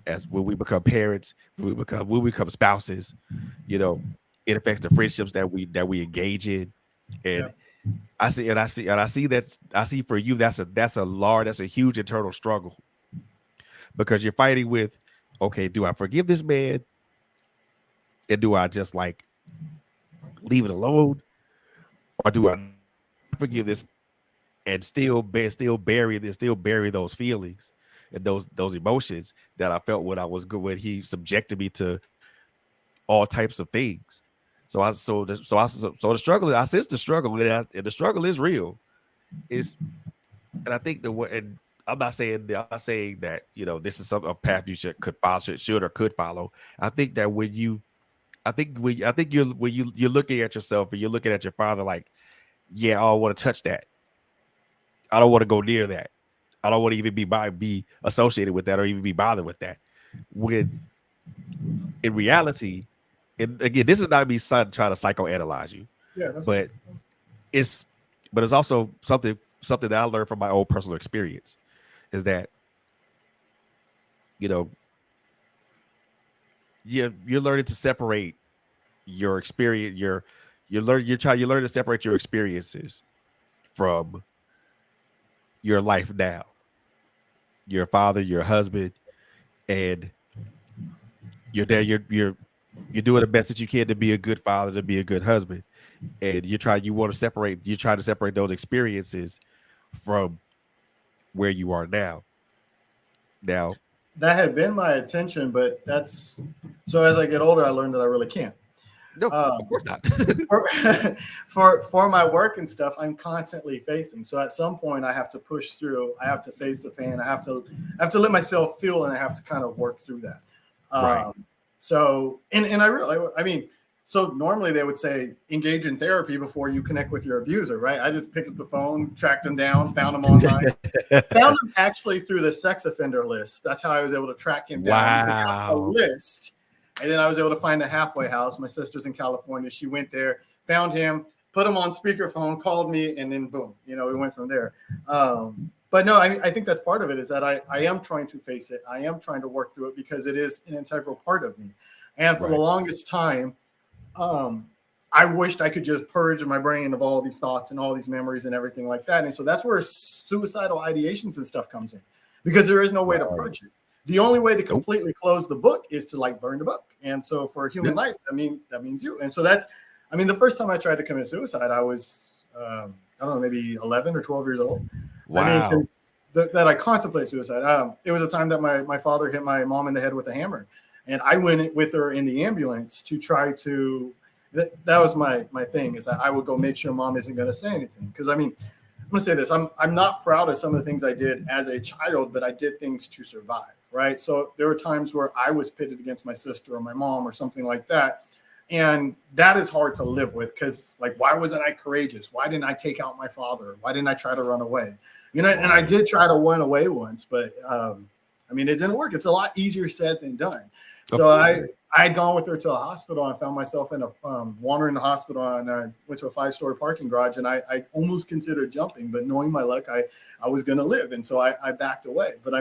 As when we become parents, when we become spouses, you know, it affects the friendships that we engage in. Yeah. And I see for you, that's a huge internal struggle, because you're fighting with, okay, do I forgive this man, and do I just like leave it alone, or do I not forgive this and still bury those feelings and those emotions that I felt when I was good, when he subjected me to all types of things. So the struggle, I sense the struggle, and the struggle is real. It's And I think and I'm not saying that this is some a path you should or could follow. I think that I think you're looking at yourself, and you're looking at your father like, yeah, I don't want to touch that. I don't want to go near that. I don't want to even be associated with that, or even be bothered with that. When in reality, and again, this is not me trying to psychoanalyze you, Yeah. That's but it's it's also something that I learned from my own personal experience, is that you know you're learning to separate your experience you learn to separate your experiences from your life now, your father, your husband, and you're there. You're doing the best that you can to be a good father, to be a good husband, and you try to separate those experiences from where you are now. Now, that had been my intention, but that's so as I get older, I learned that I really can't. No, of course not. for, for my work and stuff, I'm constantly facing. So at some point, I have to push through. I have to face the pain. I have to let myself feel, and I have to kind of work through that. Right. So, and I really, I mean, so normally they would say engage in therapy before you connect with your abuser, right? I just picked up the phone, tracked them down, found them online, found him actually through the sex offender list. That's how I was able to track him down because he had a Wow. list. And then I was able to find a halfway house. My sister's in California. She went there, found him, put him on speakerphone, called me, and then boom, we went from there. But no, I think that's part of it is that I am trying to face it. I am trying to work through it because it is an integral part of me. And for the longest time, I wished I could just purge my brain of all these thoughts and all these memories and everything like that. And so that's where suicidal ideations and stuff comes in, because there is no way to purge it. The only way to completely close the book is to like burn the book. And so for human life, that means you. And so that's, the first time I tried to commit suicide, I was, I don't know, maybe 11 or 12 years old. Wow. That I contemplate suicide. It was a time that my father hit my mom in the head with a hammer. And I went with her in the ambulance to try to, that was my thing, is that I would go make sure mom isn't going to say anything. Because I'm going to say this, I'm not proud of some of the things I did as a child, but I did things to survive, right? So there were times where I was pitted against my sister or my mom or something like that. And that is hard to live with, because like, why wasn't I courageous? Why didn't I take out my father? Why didn't I try to run away? And I did try to run away once, but it didn't work. It's a lot easier said than done. So I had gone with her to a hospital and found myself in a wandering the hospital, and I went to a 5-story parking garage, and I almost considered jumping, but knowing my luck, I was going to live. And so I backed away. But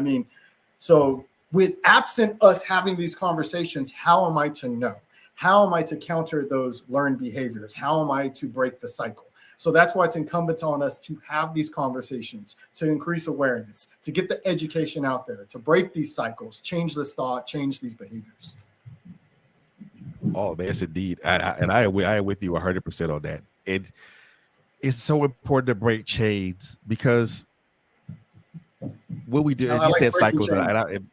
so with absent us having these conversations, how am I to know? How am I to counter those learned behaviors? How am I to break the cycle? So that's why it's incumbent on us to have these conversations, to increase awareness, to get the education out there, to break these cycles, change this thought, change these behaviors. Oh, man, yes, indeed. I am with you 100% on that. It's so important to break chains, because what we do, I you like said breaking cycles, chains.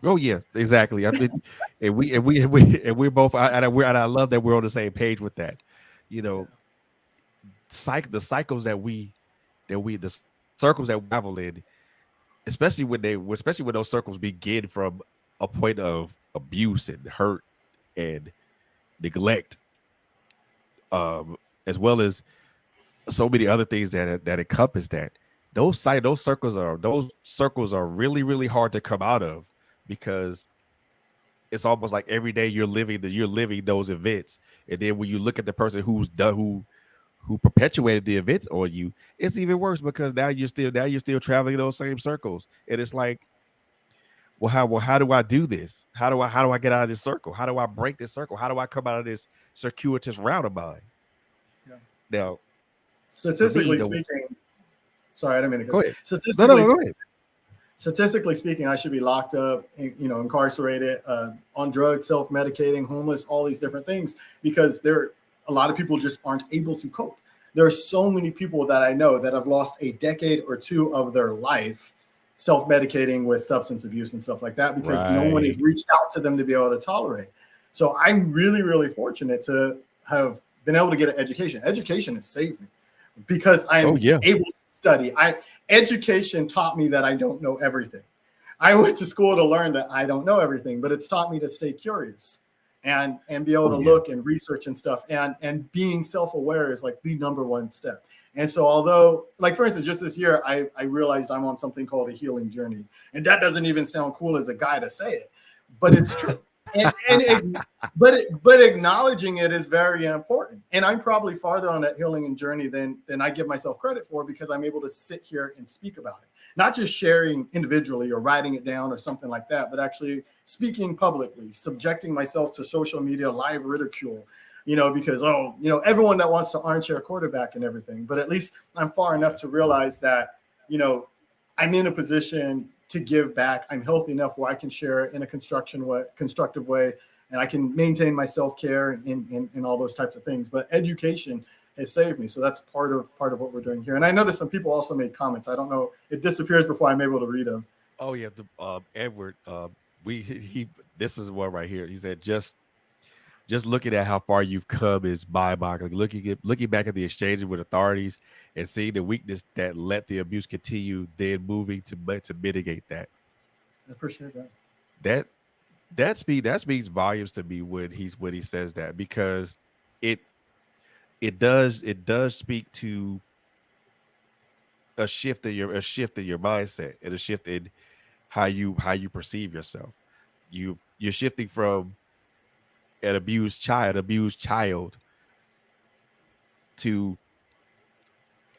oh yeah, exactly. I mean, and we're both, and I love that we're on the same page with that. The cycles the circles that we travel in, especially when those circles begin from a point of abuse and hurt and neglect, as well as so many other things that encompass that. Those circles are really, really hard to come out of, because it's almost like every day you're living those events, and then when you look at the person who perpetuated the events on you, it's even worse, because now you're still traveling those same circles, and it's like, how do I do this? How do I get out of this circle? How do I break this circle? How do I come out of this circuitous route of mine? Yeah. Now, for me, Statistically speaking, sorry, I didn't mean to go go. ahead. No, Statistically, go ahead. statistically speaking, I should be locked up, incarcerated, on drugs, self-medicating, homeless, all these different things, because a lot of people just aren't able to cope. There are so many people that I know that have lost a decade or two of their life self-medicating with substance abuse and stuff like that, because no one has reached out to them to be able to tolerate. So I'm really, really fortunate to have been able to get an education. Education has saved me, because I'm able to study. Education taught me that I don't know everything. I went to school to learn that I don't know everything, but it's taught me to stay curious and be able to look and research and stuff. And being self-aware is like the number one step. And so although, like, for instance, just this year, I realized I'm on something called a healing journey. And that doesn't even sound cool as a guy to say it, but it's true. But acknowledging it is very important. And I'm probably farther on that healing journey than I give myself credit for, because I'm able to sit here and speak about it. Not just sharing individually or writing it down or something like that, but actually speaking publicly, subjecting myself to social media live ridicule, because, everyone that wants to armchair quarterback and everything. But at least I'm far enough to realize that, I'm in a position to give back. I'm healthy enough where I can share in a constructive way, and I can maintain my self-care in all those types of things. But education has saved me. So that's part of what we're doing here. And I noticed some people also made comments. I don't know. It disappears before I'm able to read them. Oh yeah, Edward. This is one right here. He said, just just looking at how far you've come is mind-boggling. Looking back at the exchanges with authorities and seeing the weakness that let the abuse continue, then moving to mitigate that. I appreciate that. That that speaks volumes to me when he says that, because it it does speak to a shift in your mindset, and a shift in how you perceive yourself. You're shifting from an abused child to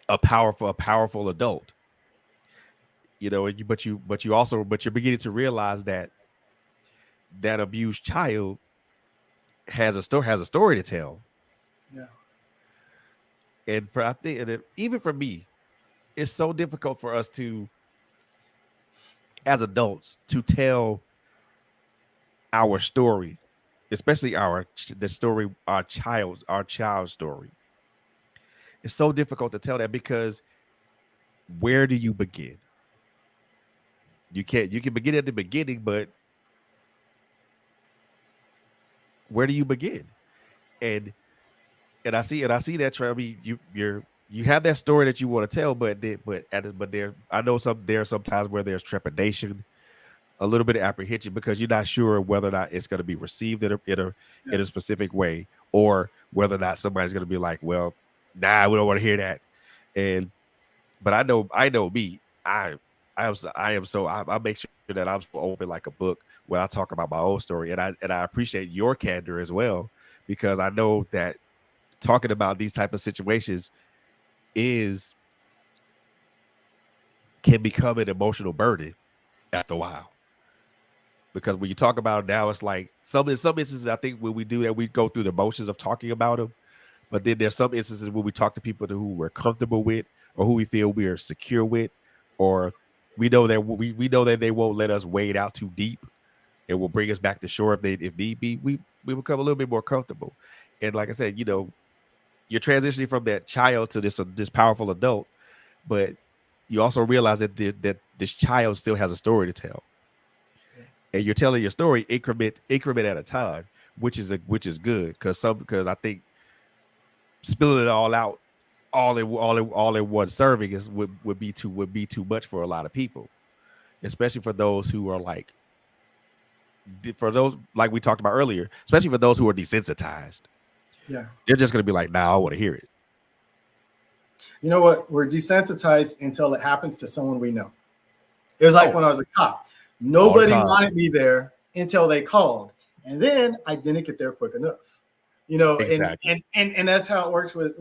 a powerful adult. You know, and but you're beginning to realize that that abused child has a story to tell. Yeah. And I think, even for me, it's so difficult for us to, as adults, to tell our story, especially the story, our child's story. It's so difficult to tell that, because where do you begin? You can begin at the beginning, but where do you begin? And I see that, Trey. I mean, you have that story that you want to tell, but there, I know there are some times where there's trepidation, a little bit of apprehension, because you're not sure whether or not it's going to be received Yeah. in a specific way, or whether or not somebody's going to be like, well, nah, we don't want to hear that. And but I know me. I make sure that I'm so open like a book when I talk about my own story, and I appreciate your candor as well, because I know that talking about these type of situations is can become an emotional burden after a while. Because when you talk about it now, it's like in some instances, I think when we do that, we go through the motions of talking about them. But then there's some instances where we talk to people who we're comfortable with, or who we feel we are secure with, or we know that they won't let us wade out too deep and will bring us back to shore if need be. We become a little bit more comfortable. And like I said, you're transitioning from that child to this powerful adult, but you also realize that this child still has a story to tell, and you're telling your story increment at a time, which is good, because I think spilling it all out all in one serving would be too much for a lot of people, especially for those who are for those like we talked about earlier, especially for those who are desensitized. Yeah. They're just going to be like, nah, I want to hear it. You know what? We're desensitized until it happens to someone we know. It was like when I was a cop. Nobody wanted me there until they called. And then I didn't get there quick enough. Exactly. And that's how it works with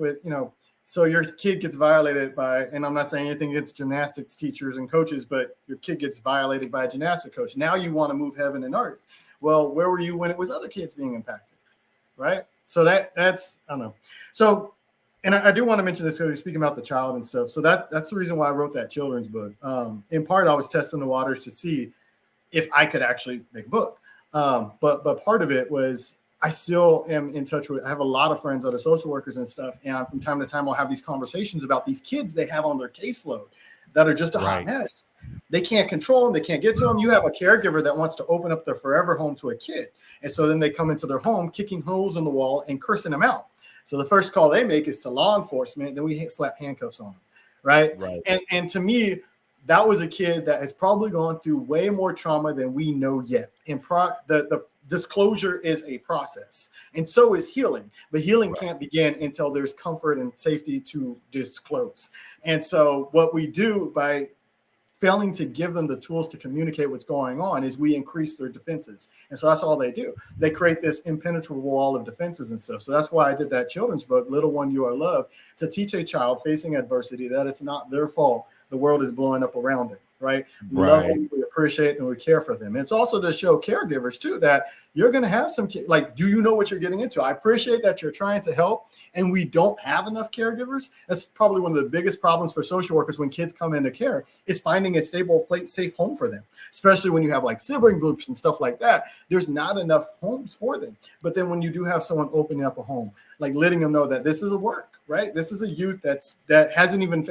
so your kid gets violated by, and I'm not saying anything against gymnastics teachers and coaches, but your kid gets violated by a gymnastics coach. Now you want to move heaven and earth. Well, where were you when it was other kids being impacted? Right? So that's, I don't know. So, and I do want to mention this because we're speaking about the child and stuff. So that's the reason why I wrote that children's book. In part, I was testing the waters to see if I could actually make a book. But part of it was I still am in touch with, I have a lot of friends that are social workers and stuff. And from time to time, I'll have these conversations about these kids they have on their caseload that are just a hot mess. They can't control them. They can't get to them. You have a caregiver that wants to open up their forever home to a kid. And so then they come into their home, kicking holes in the wall and cursing them out. So the first call they make is to law enforcement. Then we slap handcuffs on them. Right. And to me, that was a kid that has probably gone through way more trauma than we know yet. And the disclosure is a process, and so is healing. But healing can't begin until there's comfort and safety to disclose. And so what we do by failing to give them the tools to communicate what's going on is we increase their defenses. And so that's all they do. They create this impenetrable wall of defenses and stuff. So that's why I did that children's book, Little One, You Are Loved, to teach a child facing adversity that it's not their fault the world is blowing up around them, right? We love them, we appreciate them, we care for them. It's also to show caregivers too that you're going to have some kids. Like, do you know what you're getting into? I appreciate that you're trying to help, and we don't have enough caregivers. That's probably one of the biggest problems for social workers when kids come into care is finding a stable, safe home for them, especially when you have like sibling groups and stuff like that. There's not enough homes for them. But then when you do have someone opening up a home, like letting them know that this is a work, right? This is a youth that hasn't even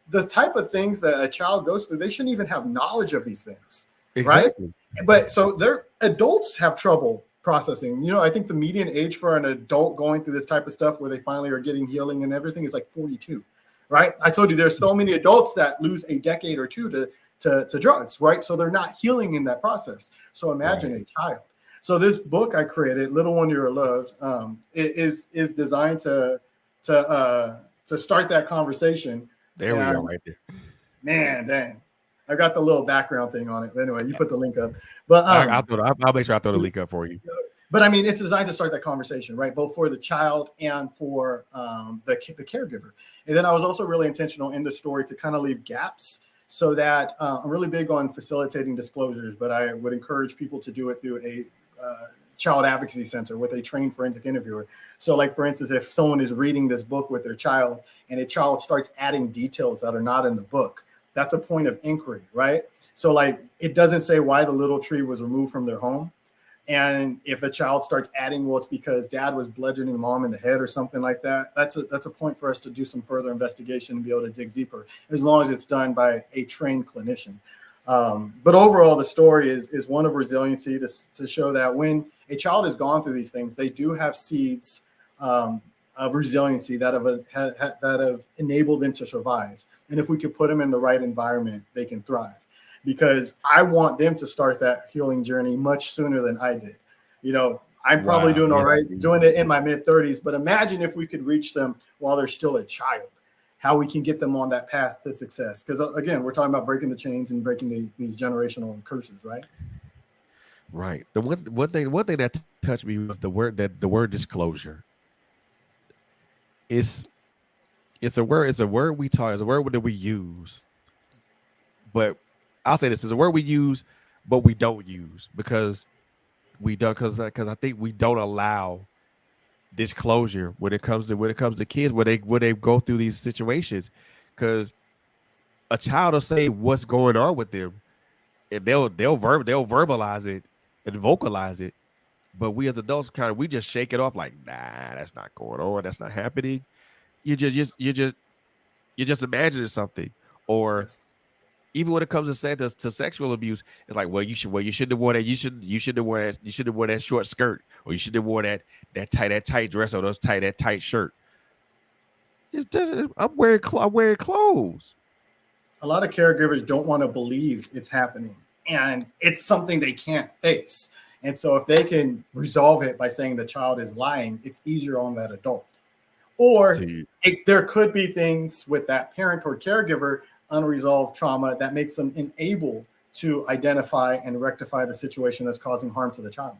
the type of things that a child goes through, they shouldn't even have knowledge of these things, exactly. Right? But so their adults have trouble processing. I think the median age for an adult going through this type of stuff where they finally are getting healing and everything is like 42, right? I told you there's so many adults that lose a decade or two to drugs, right? So they're not healing in that process. So imagine a child. So this book I created, Little One You're Loved, is designed to start that conversation. There we go, right there. Man, dang. I got the little background thing on it. But anyway, you put the link up. But I'll make sure I throw the link up for you. But I mean, it's designed to start that conversation, right? Both for the child and for the caregiver. And then I was also really intentional in the story to kind of leave gaps so that I'm really big on facilitating disclosures, but I would encourage people to do it through a child advocacy center with a trained forensic interviewer. So like, for instance, if someone is reading this book with their child and a child starts adding details that are not in the book, that's a point of inquiry, right? So like, it doesn't say why the little tree was removed from their home. And if a child starts adding, well, it's because dad was bludgeoning mom in the head or something like that, that's a point for us to do some further investigation and be able to dig deeper, as long as it's done by a trained clinician. But overall, the story is one of resiliency to show that when a child has gone through these things, they do have seeds of resiliency that have enabled them to survive. And if we could put them in the right environment, they can thrive. Because I want them to start that healing journey much sooner than I did. I'm probably doing all right, doing it in my mid-30s, but imagine if we could reach them while they're still a child, how we can get them on that path to success. Because again, we're talking about breaking the chains and breaking these generational curses, right? Right. The one thing that touched me was the word disclosure. It's a word we talk, it's a word that we use, but I'll say this is a word we use, but we don't use because I think we don't allow disclosure when it comes to kids when they go through these situations, because a child will say what's going on with them and they'll verbalize it and vocalize it, but we as adults we just shake it off like, nah, that's not going on, that's not happening. You're just imagining something. Or Yes. Even when it comes to sexual abuse, it's like, well, you should have worn that. You should have worn that short skirt, or you should have worn that tight dress, or that tight shirt. I'm wearing clothes. A lot of caregivers don't want to believe it's happening, and it's something they can't face. And so if they can resolve it by saying the child is lying, it's easier on that adult. Or there could be things with that parent or caregiver, unresolved trauma, that makes them unable to identify and rectify the situation that's causing harm to the child.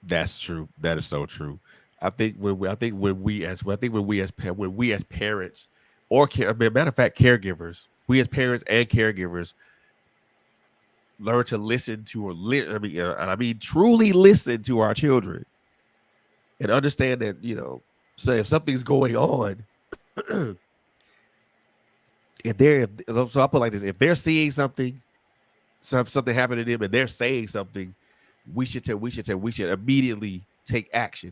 That's true. That is so true. I think when we as parents, or matter of fact, caregivers, we as parents and caregivers learn to listen to, I mean truly listen to our children, and understand that, say if something's going on, so I put it like this: if they're seeing something happen to them and they're saying something, we should immediately take action.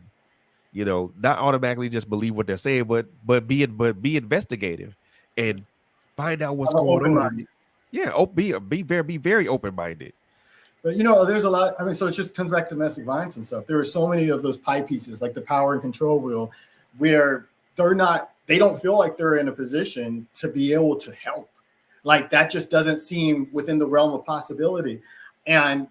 Not automatically just believe what they're saying, but be investigative and find out what's going on. Yeah, be very open-minded. But there's a lot. I mean, so it just comes back to domestic violence and stuff. There are so many of those pie pieces, like the power and control wheel, where they don't feel like they're in a position to be able to help. Like, that just doesn't seem within the realm of possibility. And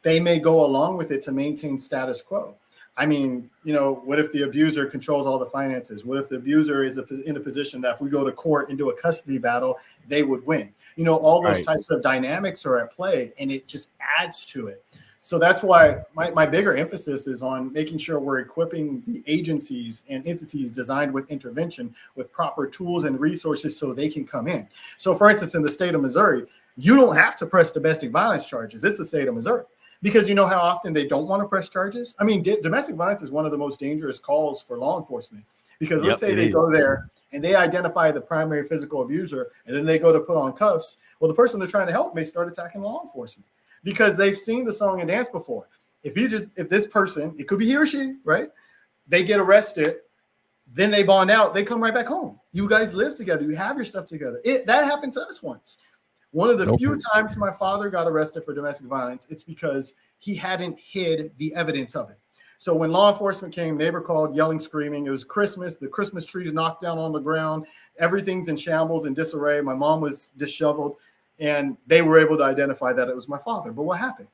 they may go along with it to maintain status quo. I mean, what if the abuser controls all the finances? What if the abuser is in a position that if we go to court into a custody battle, they would win? All those types of dynamics are at play, and it just adds to it. So that's why my bigger emphasis is on making sure we're equipping the agencies and entities designed with intervention with proper tools and resources so they can come in. So, for instance, in the state of Missouri, you don't have to press domestic violence charges. It's the state of Missouri. Because you know how often they don't want to press charges? I mean, domestic violence is one of the most dangerous calls for law enforcement. Because let's say they go there and they identify the primary physical abuser, and then they go to put on cuffs. Well, the person they're trying to help may start attacking law enforcement because they've seen the song and dance before. If this person, it could be he or she, right? They get arrested, then they bond out, they come right back home. You guys live together. You have your stuff together. That happened to us once. One of the few times my father got arrested for domestic violence, it's because he hadn't hid the evidence of it. So when law enforcement came, neighbor called, yelling, screaming. It was Christmas. The Christmas tree is knocked down on the ground. Everything's in shambles and disarray. My mom was disheveled, and they were able to identify that it was my father. But what happened?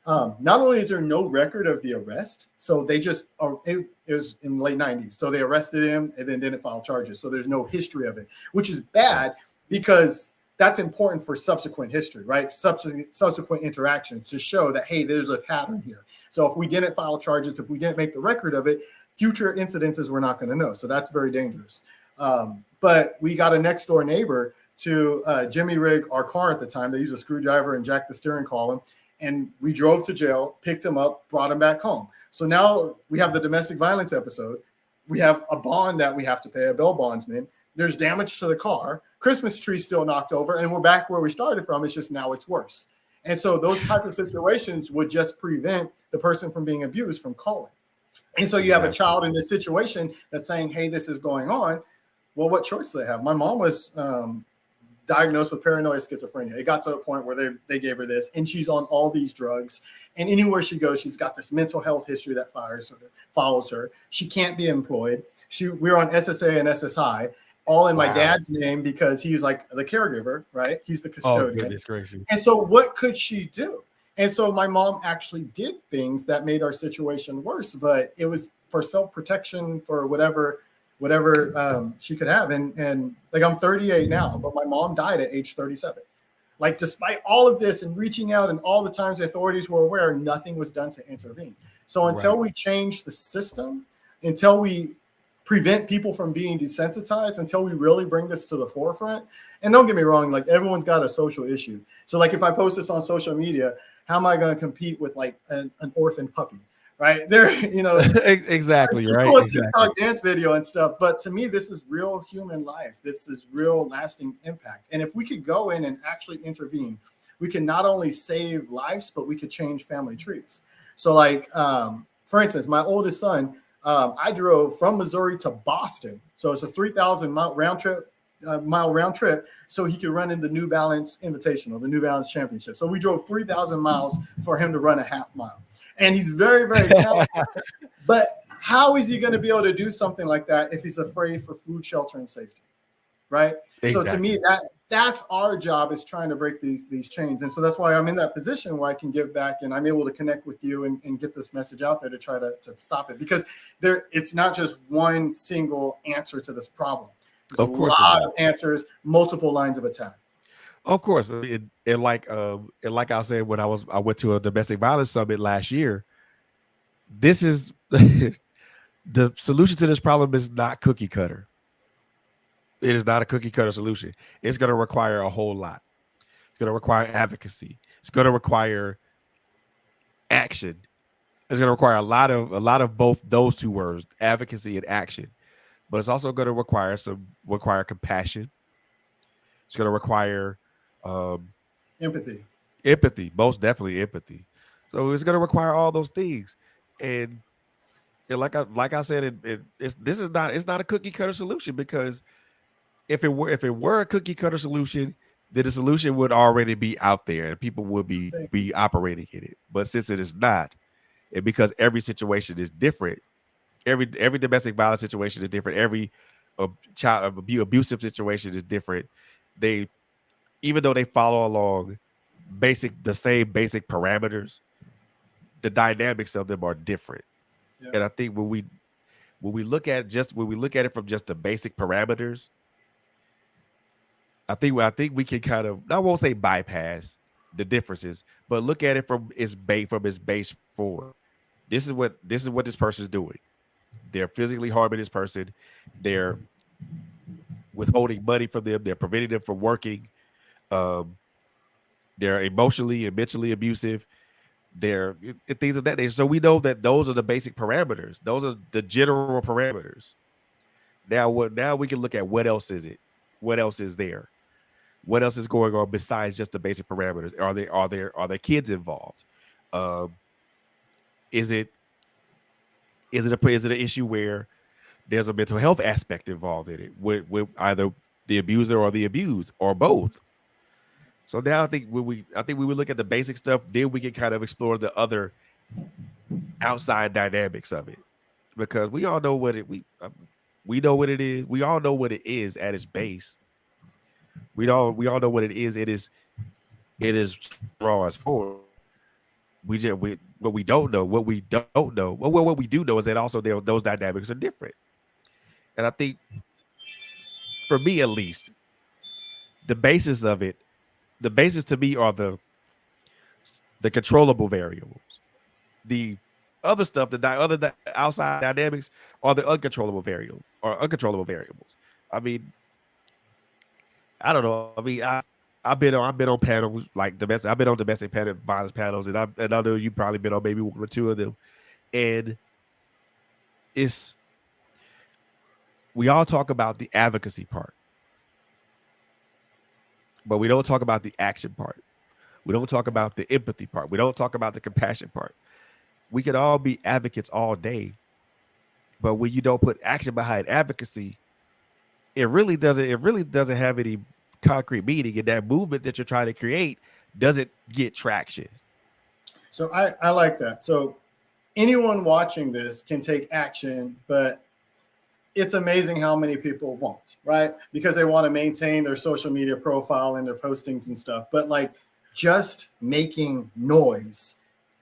Not only is there no record of the arrest, so they just, it was in the late 90s. So they arrested him and then didn't file charges. So there's no history of it, which is bad because that's important for subsequent history, right? Subsequent interactions to show that, hey, there's a pattern here. So if we didn't file charges, if we didn't make the record of it, future incidences we're not going to know. So that's very dangerous. But we got a next door neighbor to Jimmy rig our car at the time. They used a screwdriver and jacked the steering column. And we drove to jail, picked him up, brought him back home. So now we have the domestic violence episode. We have a bond that we have to pay, a bail bondsman. There's damage to the car. Christmas tree still knocked over, and we're back where we started from. It's just now it's worse. And so those type of situations would just prevent the person from being abused from calling. And so you have a child in this situation that's saying, hey, this is going on. Well, what choice do they have? My mom was diagnosed with paranoid schizophrenia. It got to a point where they gave her this, and she's on all these drugs. And anywhere she goes, she's got this mental health history that follows her. She can't be employed. We're on SSA and SSI, all in my dad's name because he's like the caregiver, right? He's the custodian. Oh, goodness gracious. And so what could she do? And so my mom actually did things that made our situation worse, but it was for self-protection, for whatever she could have. And like, I'm 38 now, but my mom died at age 37. Like, despite all of this and reaching out and all the times the authorities were aware, nothing was done to intervene. So until we change the system, until we prevent people from being desensitized, until we really bring this to the forefront. And don't get me wrong, like, everyone's got a social issue. So like, if I post this on social media, how am I going to compete with like an orphan puppy? Right there, exactly, right. Exactly. TikTok dance video and stuff. But to me, this is real human life. This is real lasting impact. And if we could go in and actually intervene, we can not only save lives, but we could change family trees. So like, for instance, my oldest son, I drove from Missouri to Boston. So it's a 3,000 mile round trip so he could run in the New Balance Invitational, the New Balance Championship. So we drove 3,000 miles for him to run a half mile. And he's very, very talented. But how is he going to be able to do something like that if he's afraid for food, shelter, and safety? Right? Exactly. So to me, that's our job, is trying to break these chains. And so that's why I'm in that position where I can give back, and I'm able to connect with you and get this message out there to try to stop it. Because it's not just one single answer to this problem. There's a lot of answers, multiple lines of attack. Of course, like I said, when I went to a domestic violence summit last year, this is the solution to this problem is not cookie cutter. It is not a cookie cutter solution. It's going to require a whole lot. It's going to require advocacy. It's going to require action. It's going to require a lot of both those two words, advocacy and action. But it's also going to require compassion. It's going to require empathy, most definitely empathy. So it's going to require all those things, and like I said, it's not a cookie cutter solution, because if it were a cookie cutter solution, then the solution would already be out there and people would be operating in it. But since it is not, and because every situation is different, every domestic violence situation is different, every child abusive situation is different. Even though they follow along the same basic parameters, the dynamics of them are different. Yeah. And I think when we look at it from just the basic parameters, I think we can kind of, I won't say bypass the differences, but look at it from its base forward. This is what this person's doing. They're physically harming this person. They're withholding money from them. They're preventing them from working. They're emotionally and mentally abusive. They're things of that nature. So we know that those are the basic parameters. Those are the general parameters. Now we can look at what else is it? What else is there? What else is going on besides just the basic parameters? Are there kids involved? Is it an issue where there's a mental health aspect involved in it with either the abuser or the abused or both? So now I think we would look at the basic stuff, then we can kind of explore the other outside dynamics of it, because we all know what it we know what it is. We all know what it is at its base. We all know what it is. It is draw us forward. We what we don't know, what we do know is that also those dynamics are different. And I think, for me at least, the basis of it, the basis to me are the controllable variables. The other stuff, other outside dynamics, are the uncontrollable variables. I mean, I don't know. I mean, I've been on panels like domestic. I've been on domestic violence panels, and I know you've probably been on maybe one or two of them. And it's we all talk about the advocacy part, but we don't talk about the action part. We don't talk about the empathy part. We don't talk about the compassion part. We can all be advocates all day, but when you don't put action behind advocacy, it really doesn't have any concrete meaning, and that movement that you're trying to create doesn't get traction. So I like that. So anyone watching this can take action, but it's amazing how many people won't, right? Because they want to maintain their social media profile and their postings and stuff. But like, just making noise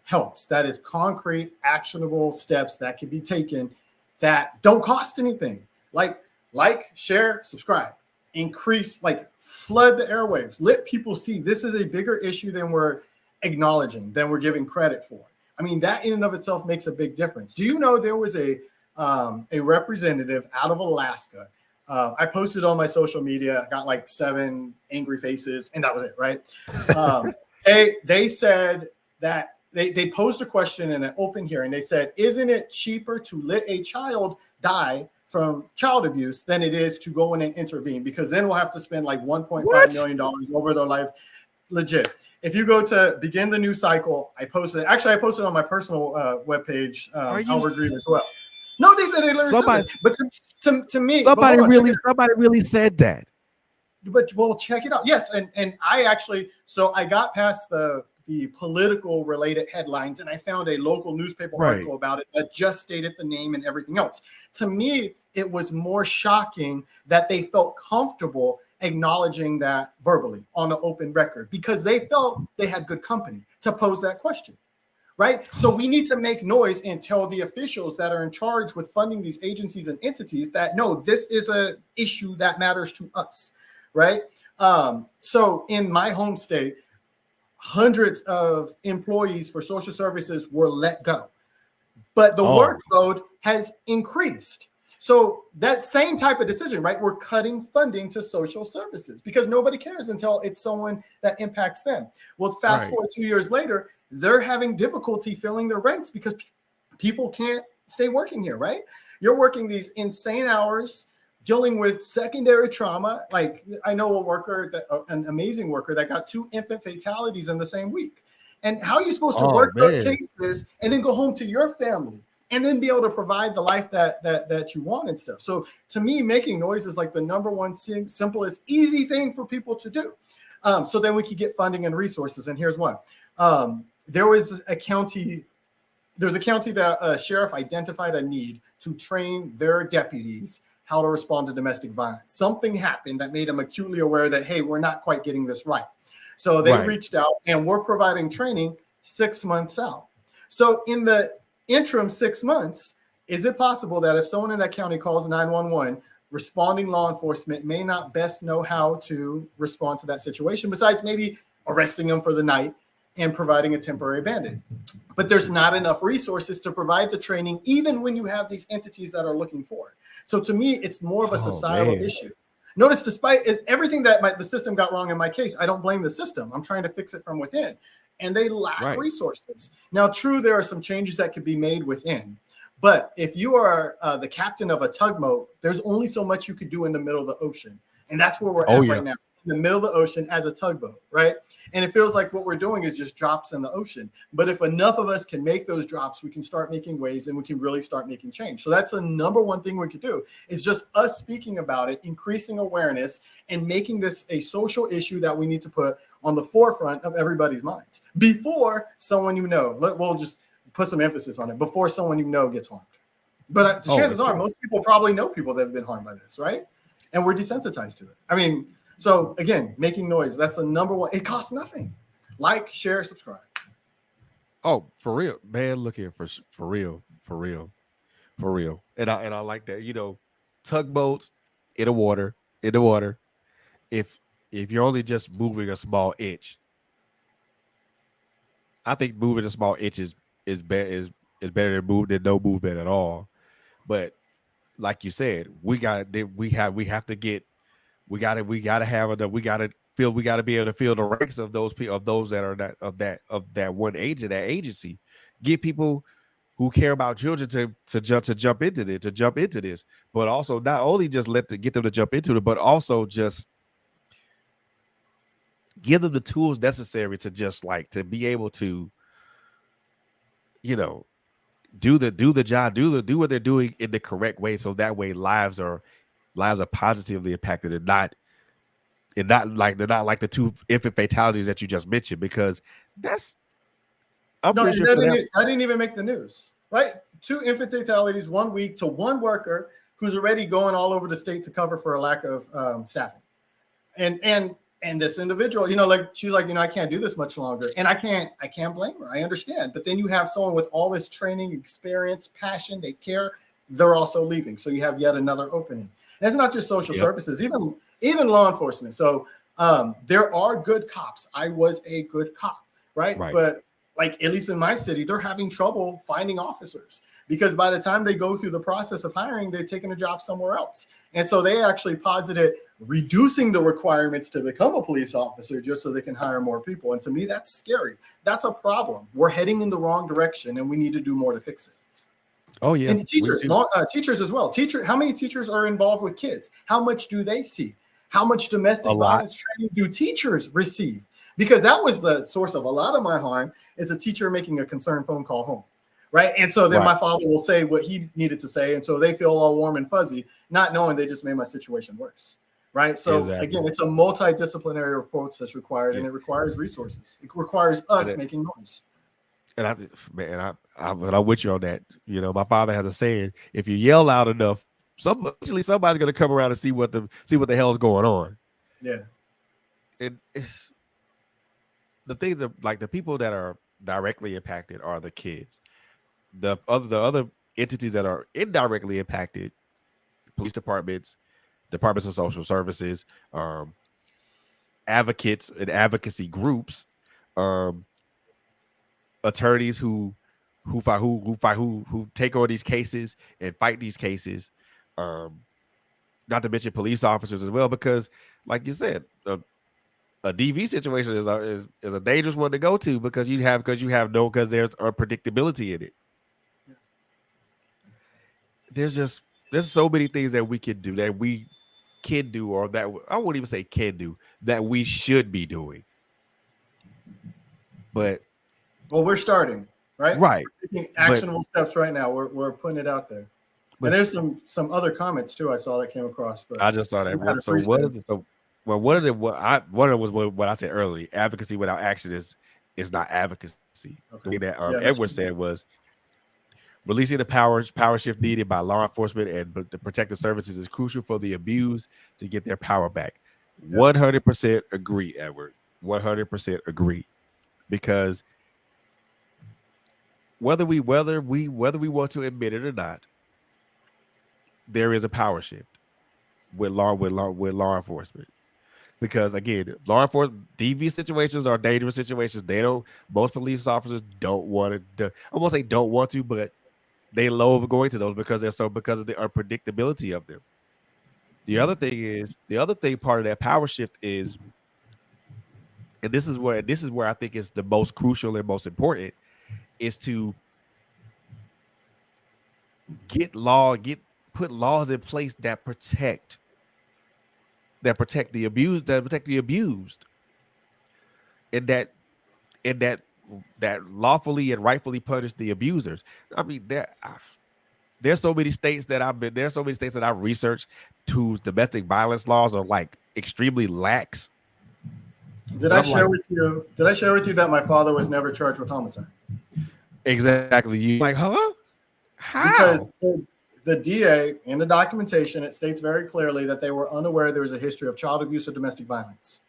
helps. That is concrete, actionable steps that can be taken that don't cost anything. Like, share, subscribe, increase, like flood the airwaves. Let people see this is a bigger issue than we're acknowledging, than we're giving credit for. I mean, that in and of itself makes a big difference. Do you know there was a representative out of Alaska? I posted on my social media, I got like 7 angry faces, and that was it, right? They said that they posed a question in an open hearing. They said, isn't it cheaper to let a child die from child abuse than it is to go in and intervene? Because then we'll have to spend like $1.5 million over their life. Legit. If you go to begin the new cycle, I posted on my personal webpage, Albert Grieve as well. No, they literally said this. But to me, somebody really said that. But well, check it out. Yes, and I got past the political related headlines, and I found a local newspaper article about it that just stated the name and everything else. To me, it was more shocking that they felt comfortable acknowledging that verbally on the open record, because they felt they had good company to pose that question. Right. So we need to make noise and tell the officials that are in charge with funding these agencies and entities that, no, this is an issue that matters to us. Right. So in my home state, hundreds of employees for social services were let go, but the workload has increased. So that same type of decision, right? We're cutting funding to social services because nobody cares until it's someone that impacts them. Well, fast forward 2 years later, they're having difficulty filling their ranks because people can't stay working here, right? You're working these insane hours, dealing with secondary trauma. Like, I know an amazing worker that got 2 infant fatalities in the same week. And how are you supposed to work those cases and then go home to your family and then be able to provide the life that you want and stuff? So to me, making noise is like the number one simplest, easy thing for people to do. So then we could get funding and resources. And here's one. There was a county that a sheriff identified a need to train their deputies how to respond to domestic violence. Something happened that made them acutely aware that, hey, we're not quite getting this right. So they reached out, and we're providing training 6 months out. So in the interim 6 months, is it possible that if someone in that county calls 911, responding law enforcement may not best know how to respond to that situation, besides maybe arresting them for the night and providing a temporary band-aid? But there's not enough resources to provide the training, even when you have these entities that are looking for it. So to me, it's more of a societal issue. Notice, despite everything that the system got wrong in my case, I don't blame the system. I'm trying to fix it from within. And they lack resources. Now, true, there are some changes that could be made within. But if you are the captain of a tugboat, there's only so much you could do in the middle of the ocean. And that's where we're at right now. in the middle of the ocean as a tugboat, right? And it feels like what we're doing is just drops in the ocean. But if enough of us can make those drops, we can start making waves and we can really start making change. So that's the number one thing we could do is just us speaking about it, increasing awareness, and making this a social issue that we need to put on the forefront of everybody's minds before someone we'll just put some emphasis on it, before someone gets harmed. But chances are most people probably know people that have been harmed by this, right? And we're desensitized to it. I mean, so again, making noise, that's the number one. It costs nothing. Like, share, subscribe. Oh, for real, man. Look here, for real. And I like that. Tugboats in the water. If you're only just moving a small inch, I think moving a small inch is better than no movement at all. But like you said, we have to be able to fill the ranks of those people, of those that are that one age, of that agency. Get people who care about children to jump into this, but also not only just get them to jump into it, but also just give them the tools necessary to just to be able to, do the job, do what they're doing in the correct way, so that way lives are positively impacted, and not they're not like the two infant fatalities that you just mentioned, because I'm pretty sure that didn't even make the news, right? 2 infant fatalities 1 week to one worker who's already going all over the state to cover for a lack of staffing. And this individual, she's like, I can't do this much longer. And I can't blame her. I understand. But then you have someone with all this training, experience, passion, they care. They're also leaving. So you have yet another opening. And it's not just social services, even law enforcement. So there are good cops. I was a good cop, right? But at least in my city, they're having trouble finding officers, because by the time they go through the process of hiring, they've taken a job somewhere else. And so they actually posited reducing the requirements to become a police officer just so they can hire more people. And to me, that's scary. That's a problem. We're heading in the wrong direction, and we need to do more to fix it. Oh, yeah. And teachers as well. How many teachers are involved with kids? How much do they see? How much domestic violence training do teachers receive? Because that was the source of a lot of my harm, is a teacher making a concerned phone call home. Right. And so then my father will say what he needed to say. And so they feel all warm and fuzzy, not knowing they just made my situation worse. Right. So again, it's a multidisciplinary approach that's required, and it requires resources. It requires us making noise. And I'm with you on that. My father has a saying: if you yell loud enough, somebody's going to come around and see what the hell is going on. Yeah. And the things that, the people that are directly impacted are the kids. The other entities that are indirectly impacted: police departments, departments of social services, advocates and advocacy groups, attorneys who take on these cases and fight these cases, not to mention police officers as well, because like you said, a DV situation is a dangerous one to go to, because there's unpredictability in it. There's so many things that we can do, or that I won't even say can do, that we should be doing. But we're starting, right? Right. We're taking actionable steps right now. We're putting it out there. But there's some other comments too I saw that came across. But I just saw that. One of them was what I said earlier: advocacy without action is not advocacy. Okay. The thing that Edward said was, releasing the power shift needed by law enforcement and the protective services is crucial for the abused to get their power back. 100% agree, Edward. 100% agree. Because whether we want to admit it or not, there is a power shift with law enforcement. Because again, law enforcement DV situations are dangerous situations. Most police officers don't want to. I won't say don't want to, but they loathe going to those because of the unpredictability of them. The other thing part of that power shift is, and this is where I think is the most crucial and most important, is to put laws in place that protect that protect the abused, and that lawfully and rightfully punish the abusers. I mean, there's so many states that there's so many states that I've researched whose domestic violence laws are like extremely lax. Did And I I'm share like, with you? Did I share with you that my father was never charged with homicide? exactly. You like, huh? How? Because the DA in the documentation, it states very clearly that they were unaware there was a history of child abuse or domestic violence.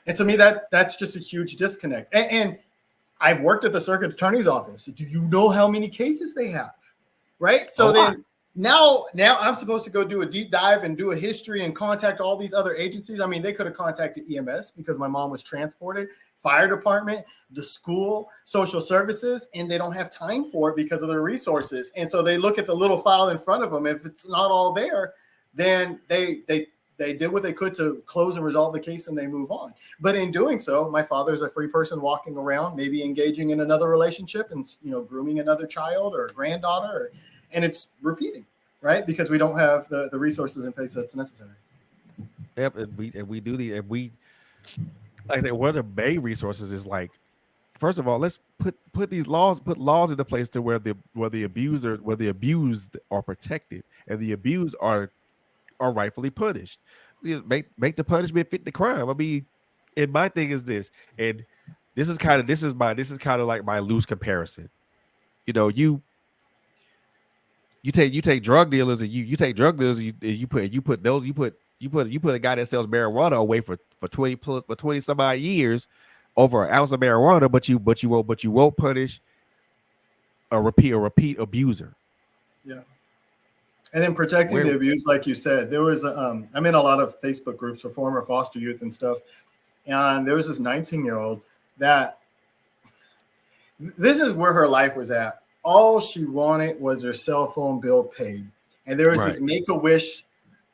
And to me, that's just a huge disconnect. And I've worked at the circuit attorney's office. Do you know how many cases they have? Right. A So lot. then now I'm supposed to go do a deep dive and do a history and contact all these other agencies. I mean, they could have contacted EMS because my mom was transported, fire department, the school, social services, and they don't have time for it because of their resources. And so they look at the little file in front of them. If it's not all there, then they did what they could to close and resolve the case and they move on. But in doing so, my father is a free person walking around, maybe engaging in another relationship and, grooming another child or a granddaughter, and it's repeating, right? Because we don't have the resources in place that's necessary. Yep, and we do the and we like I said, one of the main resources is like, first of all, let's put laws into place to where the abused are protected and the abused are rightfully punished. Make the punishment fit the crime. I mean, and my thing is this, and this is kind of like my loose comparison. You know, you take drug dealers and you take drug dealers and you put a guy that sells marijuana away for 20 some odd years over an ounce of marijuana, but you won't punish a repeat abuser. Yeah. And then protecting Where the abuse, like you said, there was I'm in a lot of Facebook groups for former foster youth and stuff, and there was this 19-year-old that this is where her life was at. All she wanted was her cell phone bill paid, and there was this Make-A-Wish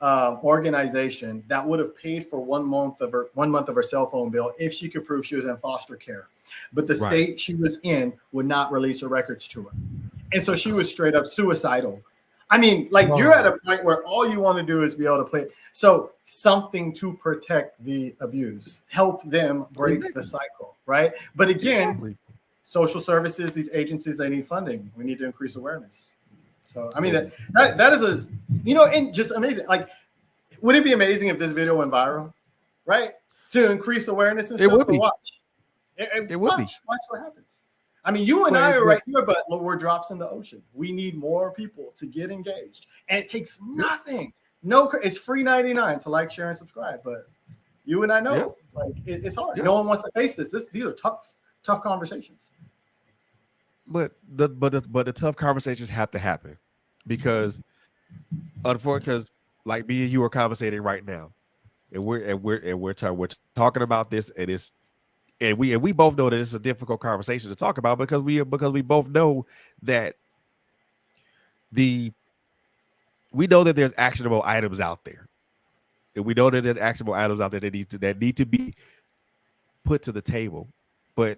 organization that would have paid for 1 month of her cell phone bill if she could prove she was in foster care, but the state she was in would not release her records to her, and so she was straight up suicidal. I mean, like you're at a point where all you want to do is be able to play. So something to protect the abuse, help them break the cycle, right? But again, social services, these agencies, they need funding. We need to increase awareness. So I mean that is and just amazing. Like, would it be amazing if this video went viral, right? To increase awareness and stuff. it would be. Watch. It would be. Watch what happens. I mean, you and I are right here, but we're drops in the ocean. We need more people to get engaged, and it takes nothing. No, it's free 99 to like, share, and subscribe. But you and I know, like, it's hard. No one wants to face this. These are tough conversations. But the tough conversations have to happen because, unfortunately, like me and you are conversating right now, and we're talking about this, and it's. And we both know that it's a difficult conversation to talk about because we both know that we know that there's actionable items out there, and we know that there's actionable items out there that need to be put to the table, but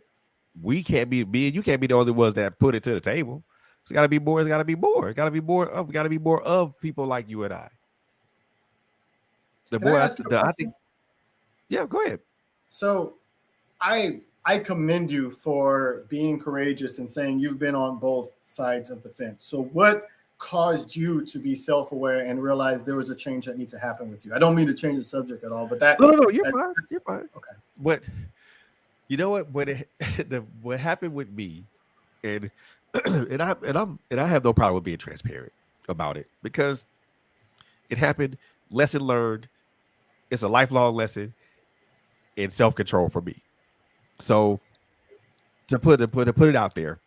me and you can't be the only ones that put it to the table. It's got to be more. It's got to be more. It got to be more of. Got to be more of people like you and I. Can I ask you a question? I think. Yeah, go ahead. So, I commend you for being courageous and saying you've been on both sides of the fence. So what caused you to be self-aware and realize there was a change that needs to happen with you? I don't mean to change the subject at all, but no, you're fine. You're fine. Okay. But you know what? What happened with me, and I have no problem with being transparent about it because it happened. Lesson learned. It's a lifelong lesson in self-control for me. So to put it out there,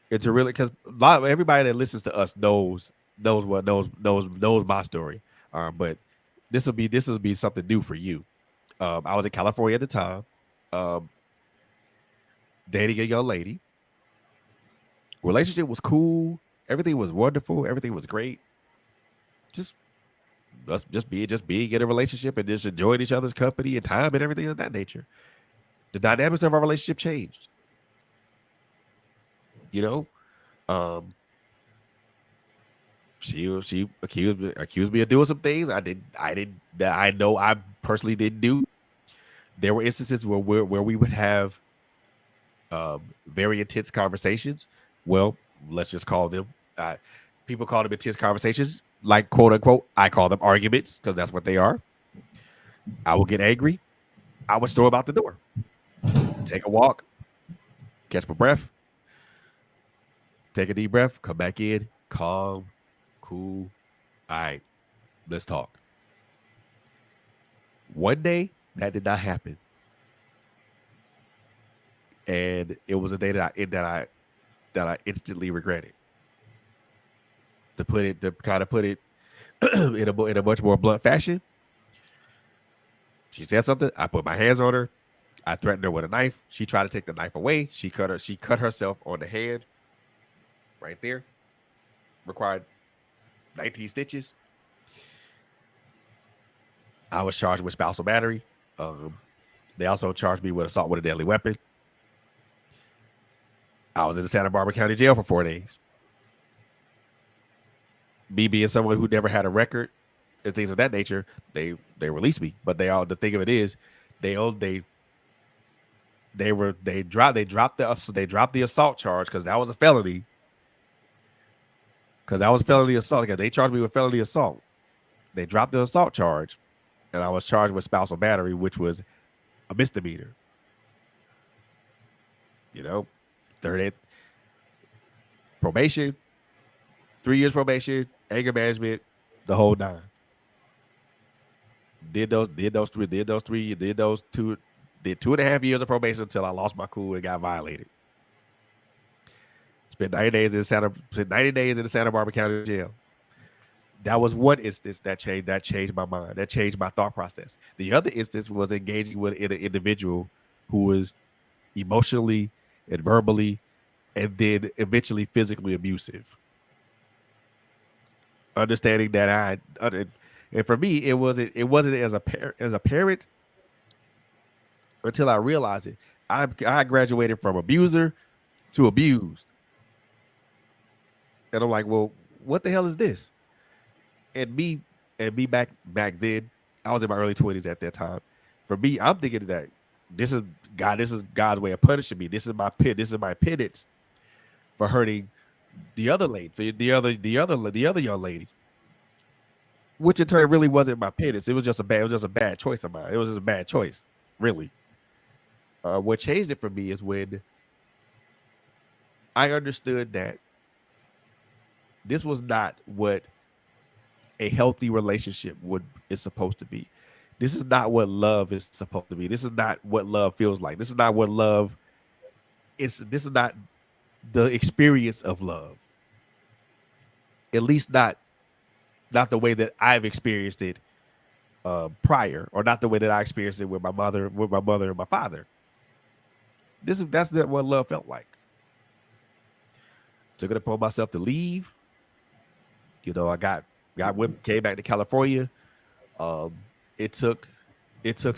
and to really, because everybody that listens to us knows my story. But this will be something new for you. I was in California at the time, dating a young lady. Relationship was cool. Everything was wonderful. Everything was great. Just being in a relationship and just enjoying each other's company and time and everything of that nature. The dynamics of our relationship changed. You know, She accused me of doing some things I know I personally didn't do. There were instances where we would have very intense conversations. Well, let's just call them. People call them intense conversations, like quote unquote. I call them arguments because that's what they are. I would get angry. I would storm out the door, take a walk, catch my breath, take a deep breath, come back in, calm, cool. All right, let's talk. One day that did not happen, and it was a day that I instantly regretted. To kind of put it in a much more blunt fashion, she said something. I put my hands on her. I threatened her with a knife. She tried to take the knife away. She cut herself on the hand right there. Required 19 stitches. I was charged with spousal battery. They also charged me with assault with a deadly weapon. I was in the Santa Barbara County Jail for 4 days. Me being someone who never had a record and things of that nature, they released me. But the thing of it is, they all they dropped the assault charge because that was a felony. Because that was felony assault. Because they charged me with felony assault. They dropped the assault charge, and I was charged with spousal battery, which was a misdemeanor. You know, 30 probation, 3 years probation, anger management, the whole nine. Did 2.5 years of probation until I lost my cool and got violated. Spent 90 days in the Santa Barbara County Jail. That was one instance that changed my mind. That changed my thought process. The other instance was engaging with an individual who was emotionally and verbally and then eventually physically abusive. Understanding that and for me it wasn't as a parent until I realized it. I graduated from abuser to abused. And I'm like, well, what the hell is this? And me back then, I was in my early 20s at that time. For me, I'm thinking that this is God's way of punishing me. This is my penance for hurting the other lady, the other young lady. Which in turn really wasn't my penance. It was just a bad choice of mine. It was just a bad choice, really. What changed it for me is when I understood that this was not what a healthy relationship is supposed to be. This is not what love is supposed to be. This is not what love feels like. This is not what love is. This is not the experience of love. At least not the way that I've experienced it prior, or not the way that I experienced it with my mother and my father. That's not what love felt like. Took it upon myself to leave. I got whipped, came back to California. Um, it took it took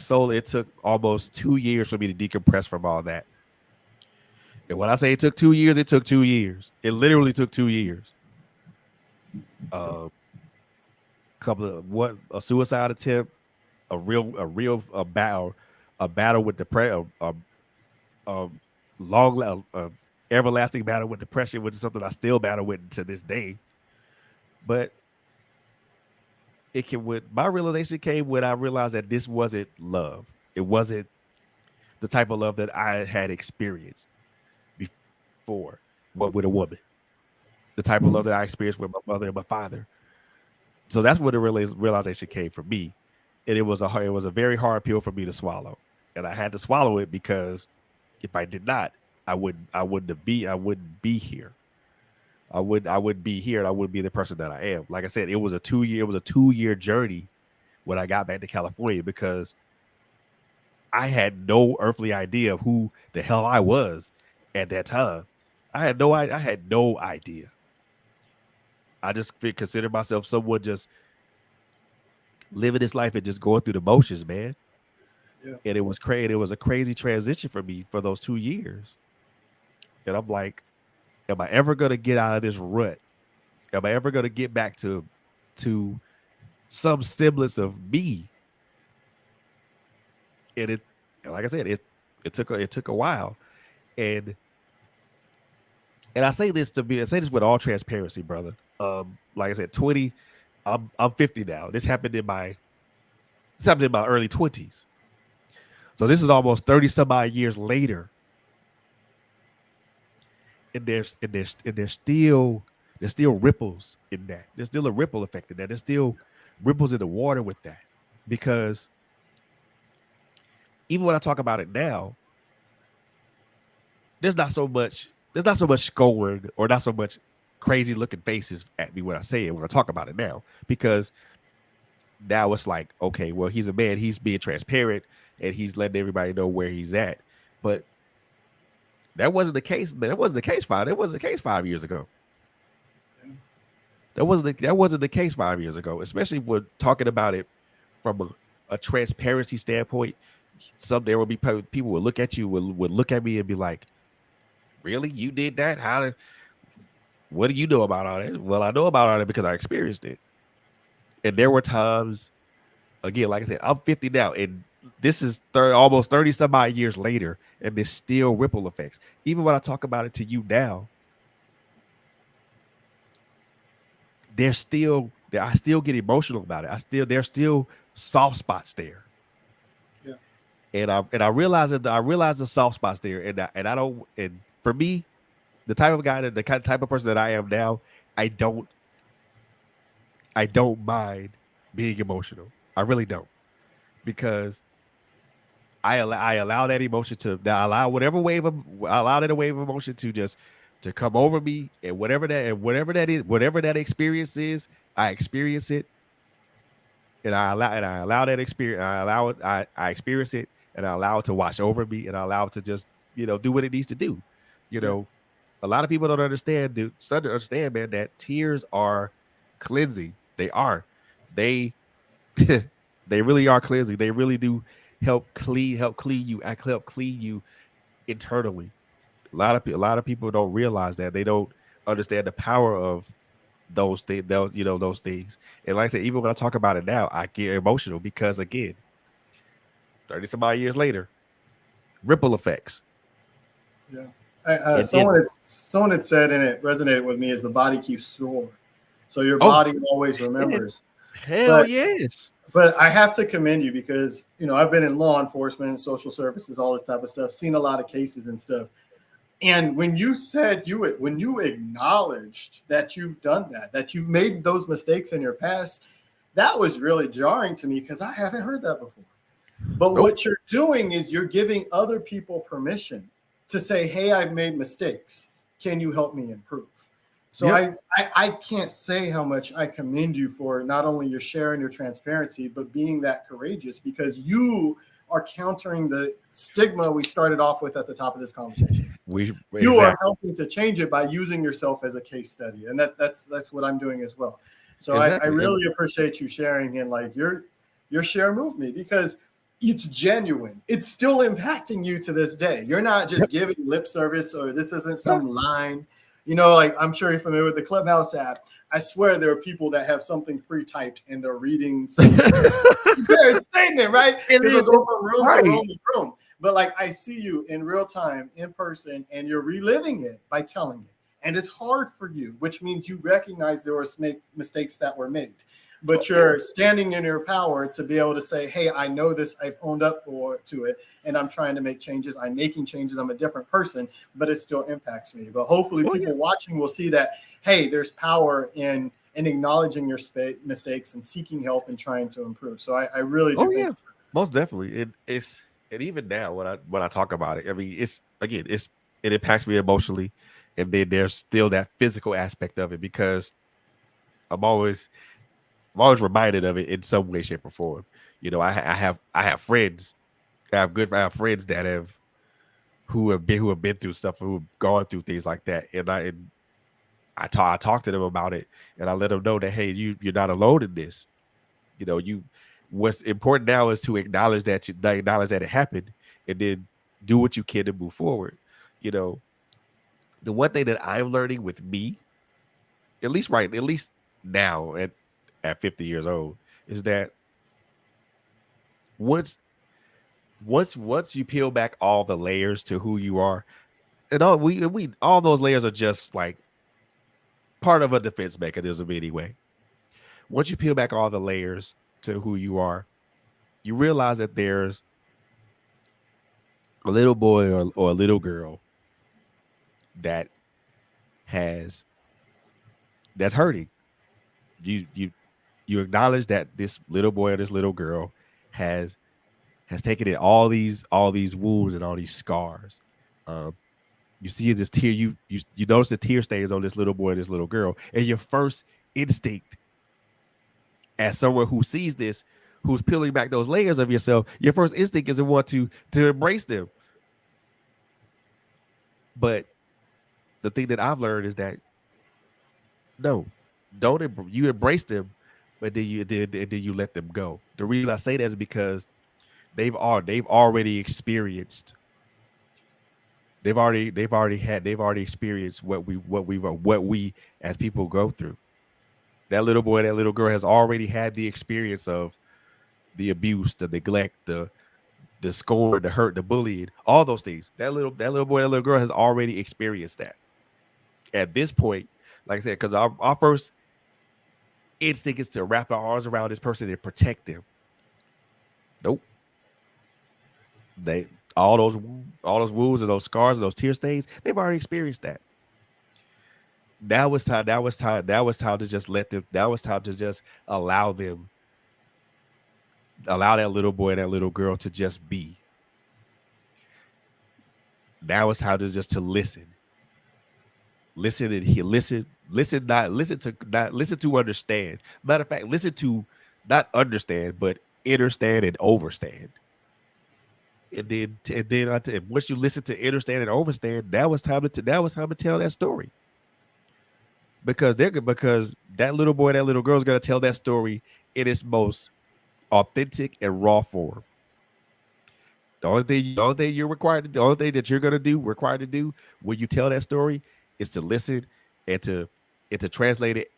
almost 2 years for me to decompress from all that. And when I say it took 2 years, it took 2 years. It literally took 2 years. Uh, couple of what a suicide attempt, a battle with depression, a long, everlasting battle with depression, which is something I still battle with to this day. But my realization came when I realized that this wasn't love. It wasn't the type of love that I had experienced before, but with a woman. The type of love that I experienced with my mother and my father. So that's where the realization came for me, and it was a very hard pill for me to swallow, and I had to swallow it because if I did not, I wouldn't be here. I would be here, and I wouldn't be the person that I am. Like I said, it was a 2 year journey when I got back to California because I had no earthly idea of who the hell I was at that time. I had no idea. I just considered myself someone just living this life and just going through the motions, man. Yeah. And it was crazy. It was a crazy transition for me for those 2 years. And I'm like, am I ever gonna get out of this rut? am I ever going to get back to some semblance of me? And it, like I said, it took a while, and I say this I say this with all transparency, brother. Like I said, 20. I'm 50 now. This happened in my early 20s. So this is almost 30 some odd years later, and there's still ripples in that. There's still a ripple effect in that. There's still ripples in the water with that, because even when I talk about it now, there's not so much scorn or not so much crazy looking faces at me when I say it, when I talk about it now, because now it's like, okay, well, he's a man, he's being transparent, and he's letting everybody know where he's at. But that wasn't the case. That wasn't the case That wasn't the case 5 years ago. That wasn't the case 5 years ago, especially if we're talking about it from a transparency standpoint. There will be people would look at you, would look at me and be like, really, you did that? What do you know about all that? Well, I know about all that because I experienced it. And there were times, again, like I said, I'm 50 now, and this is almost 30 some odd years later, and there's still ripple effects. Even when I talk about it to you now, I still get emotional about it. There's still soft spots there. Yeah. And I realize the soft spots there, and for me, the type of person that I am now, I don't mind being emotional. I really don't, because I allow that emotion I allow that wave of emotion to come over me, and whatever that experience is, I experience it, and I allow that experience. I experience it, and I allow it to wash over me, and I allow it to just do what it needs to do. You Yeah. know, a lot of people don't understand, dude. Start to understand, man, that tears are cleansing. They are. They they really are cleansing. They really do help clean you internally. A lot of people don't realize that. They don't understand the power of those things. Those things. And like I said, even when I talk about it now, I get emotional because, again, 30 some odd years later, ripple effects. Yeah. And Someone had said, and it resonated with me, is the body keeps score. So your oh, body always remembers. hell But yes. but I have to commend you because I've been in law enforcement, social services, all this type of stuff, seen a lot of cases and stuff. And when you said when you acknowledged that you've done that you've made those mistakes in your past, that was really jarring to me because I haven't heard that before. But Nope. what you're doing is you're giving other people permission to say, hey, I've made mistakes. Can you help me improve? So Yep. I can't say how much I commend you for not only your sharing, your transparency, but being that courageous, because you are countering the stigma we started off with at the top of this conversation. You are Exactly. helping to change it by using yourself as a case study. And that's what I'm doing as well. So I Exactly. really appreciate you sharing, and like your share moved me because it's genuine. It's still impacting you to this day. You're not just Yep. giving lip service, or this isn't Huh? some line. Like I'm sure you're familiar with the Clubhouse app. I swear there are people that have something pre-typed and they're reading some their statement, right? It Because is they'll go from room to right. room to room. But like I see you in real time, in person, and you're reliving it by telling it. And it's hard for you, which means you recognize there were mistakes that were made. Oh But yeah. you're standing in your power to be able to say, hey, I know this, I've owned up to it, and I'm trying to make changes. I'm making changes. I'm a different person, but it still impacts me. But hopefully Oh yeah. people watching will see that, hey, there's power in acknowledging your mistakes and seeking help and trying to improve. So I really do Oh think. yeah. Most definitely. And even now when I talk about it, I mean, it impacts me emotionally, and then there's still that physical aspect of it, because I'm always reminded of it in some way, shape, or form. I have friends. I have friends that have who have been through stuff, who have gone through things like that, and I talk to them about it, and I let them know that, hey, you're not alone in this. You What's important now is to acknowledge acknowledge that it happened, and then do what you can to move forward. You know, the one thing that I'm learning with me at least now at 50 years old, is that once once you peel back all the layers to who you are, and we all those layers are just like part of a defense mechanism anyway. Once you peel back all the layers to who you are, you realize that there's a little boy or a little girl that has that's hurting. You you you acknowledge that this little boy or this little girl has taken in all these wounds and all these scars. Um, you see this tear, you notice the tear stains on this little boy and this little girl, and your first instinct as someone who sees this, who's peeling back those layers of yourself, your first instinct is to want to embrace them. But the thing that I've learned is that no, don't you embrace them, but then you let them go. The reason I say that is because they've already experienced they've already experienced what we as people go through. That little boy, that little girl has already had the experience of the abuse, the neglect, the scorn, the hurt, the bullying, all those things. That little boy, that little girl has already experienced that. At this point, like I said, because our first instinct is to wrap our arms around this person and protect them. Nope. They all those wounds and those scars and those tear stains, they've already experienced that. That was time to just let them, that was time to just allow them, allow that little boy, that little girl to just be. Now it's time to just to listen. Listen and hear. Listen to understand. Matter of fact, listen to not understand, but understand and overstand. And then once you listen to understand and overstand, that was time to tell that story. Because that little boy, that little girl is gonna tell that story in its most authentic and raw form. The only thing you're required to do, the only thing that you're gonna do, required to do when you tell that story is to listen and to translate it,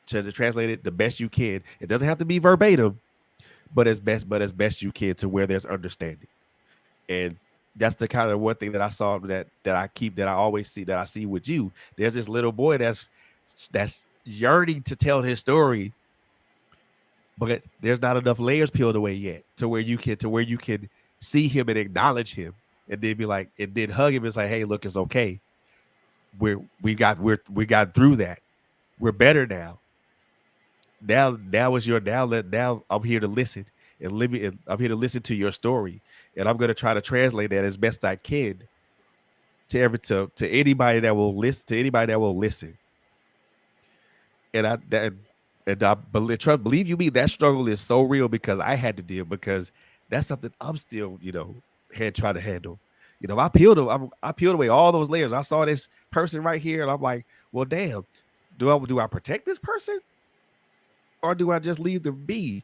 to translate it the best you can. It doesn't have to be verbatim, but as best you can to where there's understanding. And that's the kind of one thing that I saw that I always see, that I see with you. There's this little boy that's yearning to tell his story, but there's not enough layers peeled away yet to where you can see him and acknowledge him, and then be like, and then hug him and say, hey, look, it's okay. We got through that. We're better now. Now is your now I'm here to listen and I'm here to listen to your story, and I'm going to try to translate that as best I can to anybody that will listen. And believe you me, that struggle is so real, because I had to deal, because that's something I'm still trying to handle. I peeled away all those layers. I saw this person right here, and I'm like, well, damn, do I protect this person, or do I just leave them be?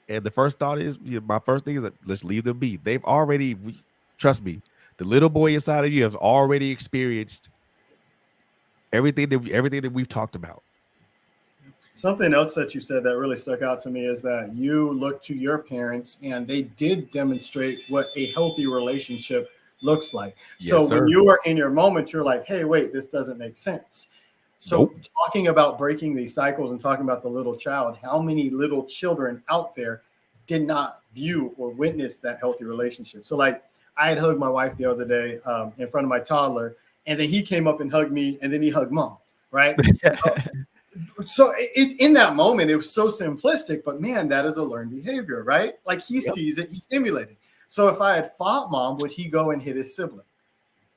And the first thought is, my first thing is, let's leave them be. Trust me, the little boy inside of you has already experienced everything that we've talked about. Something else that you said that really stuck out to me is that you looked to your parents and they did demonstrate what a healthy relationship looks like. So Yes, when sir. you are in your moment, you're like, hey, wait, this doesn't make sense. So Nope. talking about breaking these cycles and talking about the little child, how many little children out there did not view or witness that healthy relationship? So like, I had hugged my wife the other day in front of my toddler, and then he came up and hugged me, and then he hugged mom, right? So in that moment, it was so simplistic, but man, that is a learned behavior, right? Like he sees it, he's emulating. So if I had fought mom, would he go and hit his sibling?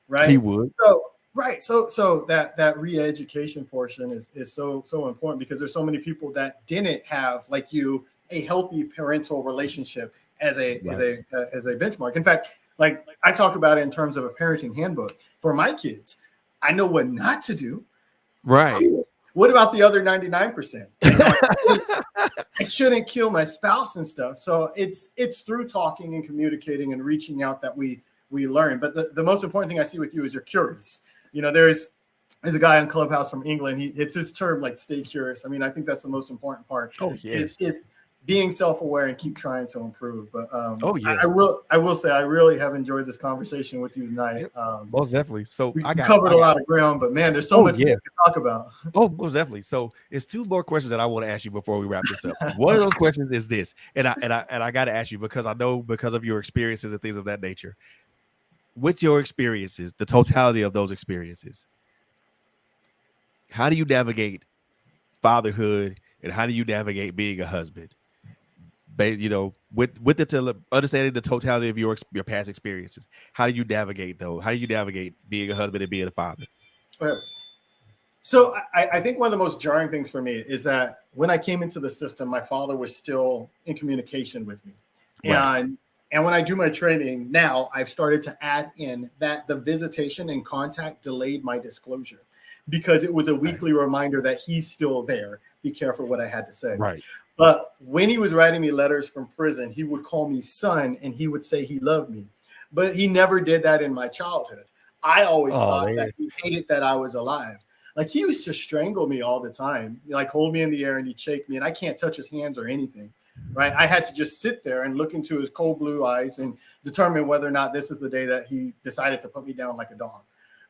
Right? He would. So right. So that re-education portion is so important, because there's so many people that didn't have, like you, a healthy parental relationship as a benchmark. In fact, like I talk about it in terms of a parenting handbook for my kids. I know what not to do. Right. Cool. What about the other 99%? I shouldn't kill my spouse and stuff. So it's through talking and communicating and reaching out that we learn. But the most important thing I see with you is you're curious. There's there's a guy on Clubhouse from England. It's his term, like, stay curious. I mean, I think that's the most important part. Oh yes. Is being self-aware and keep trying to improve. But Oh yeah. I will say I really have enjoyed this conversation with you tonight. Yep. Most definitely. So We covered a lot of ground, but man, there's so much we can talk about. Oh, most definitely. So it's two more questions that I want to ask you before we wrap this up. One of those questions is this, and I got to ask you because I know because of your experiences and things of that nature. With your experiences, the totality of those experiences, how do you navigate fatherhood and how do you navigate being a husband? You know, with the understanding the totality of your past experiences, how do you navigate those? How do you navigate being a husband and being a father? So I think one of the most jarring things for me is that when I came into the system, my father was still in communication with me. Right. And when I do my training now, I've started to add in that the visitation and contact delayed my disclosure because it was a weekly reminder that he's still there. Be careful what I had to say. Right. But when he was writing me letters from prison, he would call me son and he would say he loved me. But he never did that in my childhood. I always thought that he hated that I was alive. Like, he used to strangle me all the time, like hold me in the air and he'd shake me, and I can't touch his hands or anything, right? I had to just sit there and look into his cold blue eyes and determine whether or not this is the day that he decided to put me down like a dog,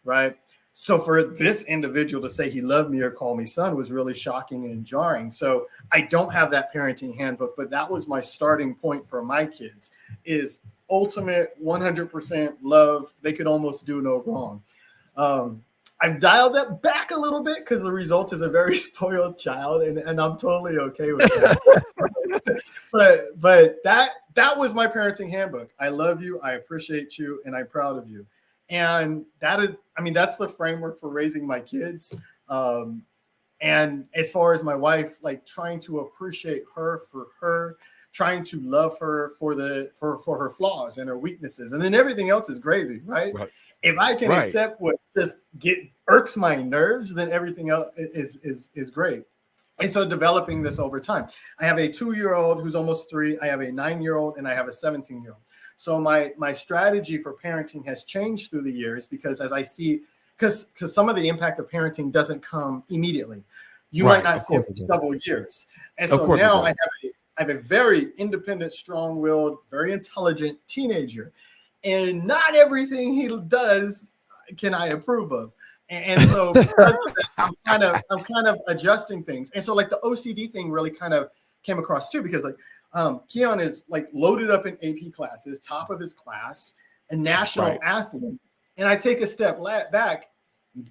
right? So for this individual to say he loved me or call me son was really shocking and jarring. So I don't have that parenting handbook, but that was my starting point for my kids is ultimate 100% love. They could almost do no wrong. I've dialed that back a little bit because the result is a very spoiled child, and I'm totally okay with that. but that was my parenting handbook. I love you, I appreciate you, and I'm proud of you. And that's the framework for raising my kids. And as far as my wife, like trying to appreciate her for her, trying to love her for her flaws and her weaknesses, and then everything else is gravy, right? If I can accept what just irks my nerves, then everything else is great. And so developing this over time. I have a 2-year-old who's almost 3. I have a 9-year-old and I have a 17-year-old. So my strategy for parenting has changed through the years because as I see, because some of the impact of parenting doesn't come immediately. You might not see it for several years. And so now I have a very independent, strong-willed, very intelligent teenager. And not everything he does can I approve of. And so because of that, I'm kind of adjusting things. And so like the OCD thing really kind of came across too, because like Keon is like loaded up in AP classes, top of his class, a national athlete. And I take a step back.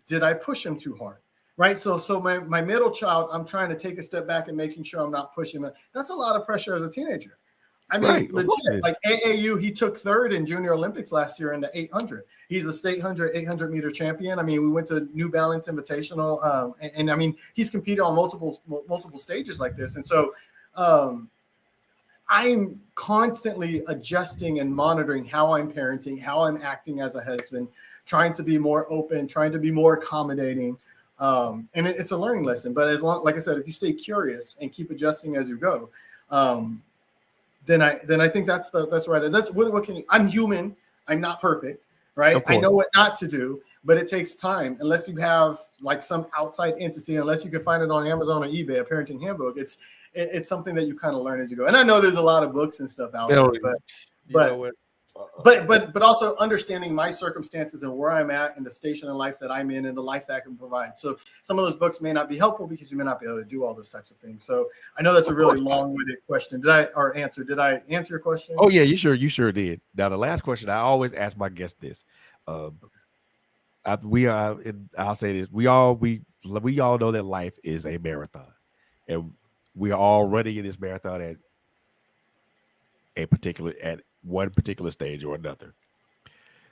Did I push him too hard? Right. So my middle child, I'm trying to take a step back and making sure I'm not pushing him. That's a lot of pressure as a teenager. I mean, legit, like AAU, he took 3rd in Junior Olympics last year in the 800. He's a state 800 meter champion. I mean, we went to New Balance Invitational. And I mean, he's competed on multiple stages like this. And so I'm constantly adjusting and monitoring how I'm parenting, how I'm acting as a husband, trying to be more open, trying to be more accommodating. And it's a learning lesson. But as long, like I said, if you stay curious and keep adjusting as you go, then I think that's right. That's what can you, I'm human. I'm not perfect, right? I know what not to do, but it takes time. Unless you have like some outside entity, unless you can find it on Amazon or eBay, a parenting handbook, it's something that you kind of learn as you go. And I know there's a lot of books and stuff out there, but also understanding my circumstances and where I'm at and the station in life that I'm in and the life that I can provide. So some of those books may not be helpful because you may not be able to do all those types of things. So I know that's a really long-winded question. Did I answer your question? Oh yeah, you sure did. Now the last question I always ask my guests this. I'll say this. We all know that life is a marathon, and we are all running in this marathon at one particular stage or another.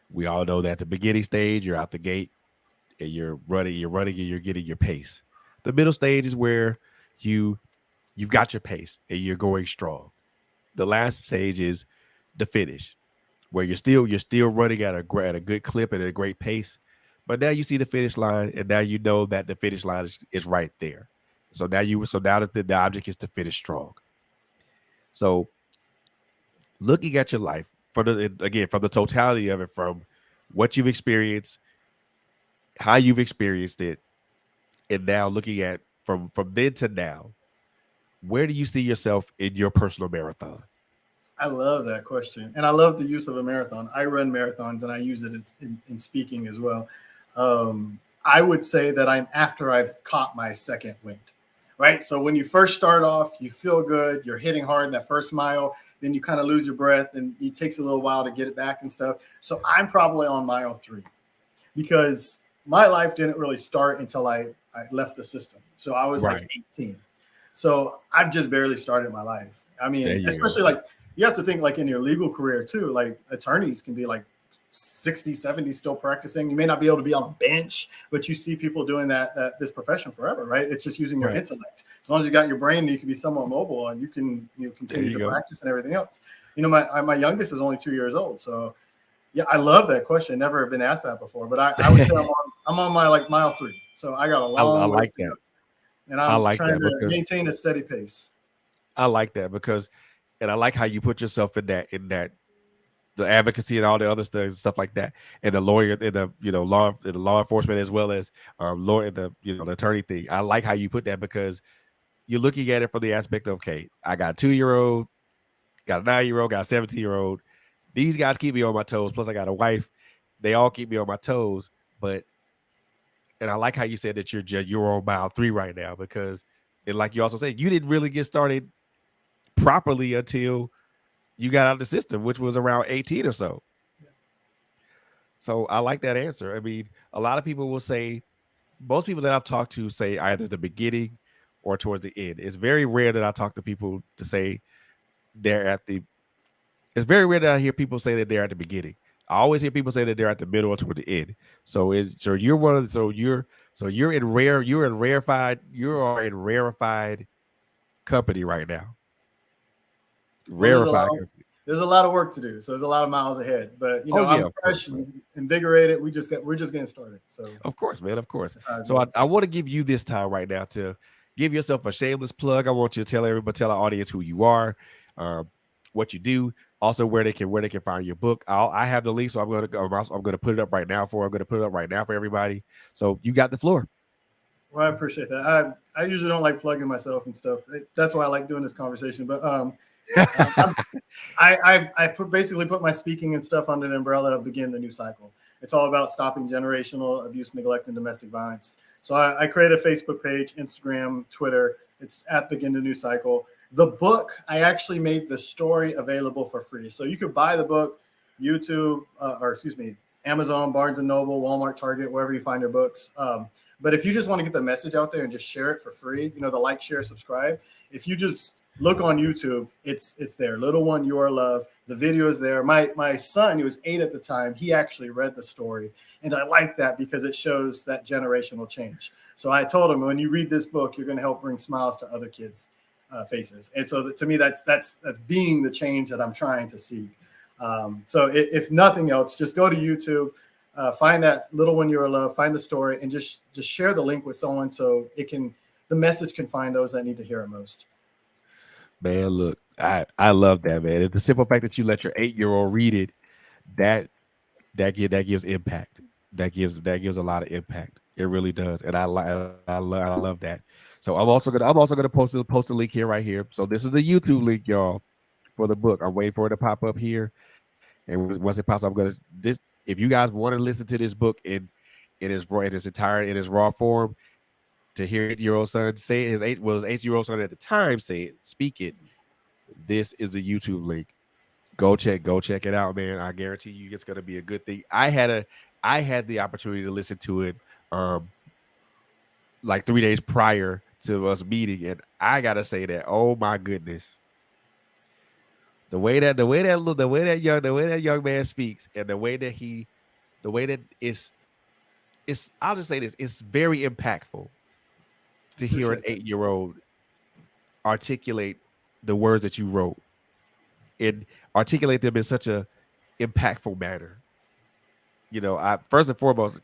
We all know that the beginning stage, you're out the gate and you're running and you're getting your pace. The middle stage is where you've got your pace and you're going strong. The last stage is the finish, where you're still running at a good clip and at a great pace. But now you see the finish line, and now you know that the finish line is right there. So now that the object is to finish strong. So looking at your life from the totality of it, from what you've experienced, how you've experienced it, and now looking at from then to now, where do you see yourself in your personal marathon? I love that question, and I love the use of a marathon. I run marathons, and I use it in speaking as well. I would say that I'm after I've caught my second wind, right? So when you first start off, you feel good, you're hitting hard in that first mile, then you kind of lose your breath, and it takes a little while to get it back and stuff. So I'm probably on mile 3, because my life didn't really start until I left the system. So I was like Right. 18. So I've just barely started my life. I There mean, you go. especially like you have to think like in your legal career too, like attorneys can be like 60, 70 still practicing. You may not be able to be on a bench, but you see people doing that this profession forever, right? It's just using your Right. intellect. As long as you got your brain, you can be somewhat mobile and you can There continue you to go. practice and everything else. My youngest is only 2 years old, so yeah, I love that question. Never been asked that before, but I would say I'm on my like mile 3, so I got a I long ways like to go, that. and I I'm like trying that to because maintain a steady pace. I like that because, and I like how you put yourself in that the advocacy and all the other stuff like that, and the lawyer and the law enforcement as well as law and the attorney thing. I like how you put that because you're looking at it from the aspect of, okay, I got a 2 year old, got a 9 year old, got a 17 year old. These guys keep me on my toes. Plus, I got a wife. They all keep me on my toes. But and I like how you said that you're on mile 3 right now because, and like you also said, you didn't really get started properly until you got out of the system, which was around 18 or so. So I like that answer. I mean, a lot of people will say, most people that I've talked to say either the beginning or towards the end. It's very rare that I talk to people to say they're at the. It's very rare that I hear people say that they're at the beginning. I always hear people say that they're at the middle or toward the end. So you're one of the, you are in rarefied company right now. Well, Rarefied company. there's a lot of work to do, so there's a lot of miles ahead. But Oh yeah, I'm of course, fresh man. and invigorated. We're just getting started, so Of course, man. Of course. that's how I So view it. I want to give you this time right now to give yourself a shameless plug. I want you to tell everybody, tell our audience who you are, um, what you do, also where they can find your book. I have the link, so I'm gonna put it up right now I'm gonna put it up right now for everybody. So you got the floor. Well, I appreciate that. I usually don't like plugging myself and stuff. That's why I like doing this conversation. But I'm basically put my speaking and stuff under the umbrella of Begin the New Cycle. It's all about stopping generational abuse, neglect, and domestic violence. So I create a Facebook page, Instagram, Twitter. It's at Begin the New Cycle. The book, I actually made the story available for free. So you could buy the book, YouTube, or excuse me, Amazon, Barnes and Noble, Walmart, Target, wherever you find your books. But if you just want to get the message out there and just share it for free, the like, share, subscribe. If you just look on YouTube, it's there. Little One, You Are Loved. The video is there. My son, he was 8 at the time, he actually read the story, and I like that because it shows that generational change. So I told him, when you read this book, you're going to help bring smiles to other kids' faces. And so to me, that's being the change that I'm trying to see. So if nothing else, just go to YouTube, find that Little One You Are Loved, find the story, and just share the link with someone so the message can find those that need to hear it most. Man, look, I love that, man. The simple fact that you let your 8 year old read it, that that gives impact. That gives a lot of impact. It really does, and I love that. So I'm also gonna post a link here right here. So this is the YouTube link, y'all, for the book. I'm waiting for it to pop up here, and once it pops up, I'm gonna this. If you guys want to listen to this book in its raw form, to hear 8 year old son say it, his 8 year old son at the time say it, speak it. This is the YouTube link. Go check it out, man. I guarantee you it's gonna be a good thing. I had the opportunity to listen to it like 3 days prior to us meeting, and I gotta say that, oh my goodness, the way that young man speaks, and the way that it's I'll just say this, it's very impactful to hear an Appreciate that. 8 year old articulate the words that you wrote and articulate them in such a impactful manner. I first and foremost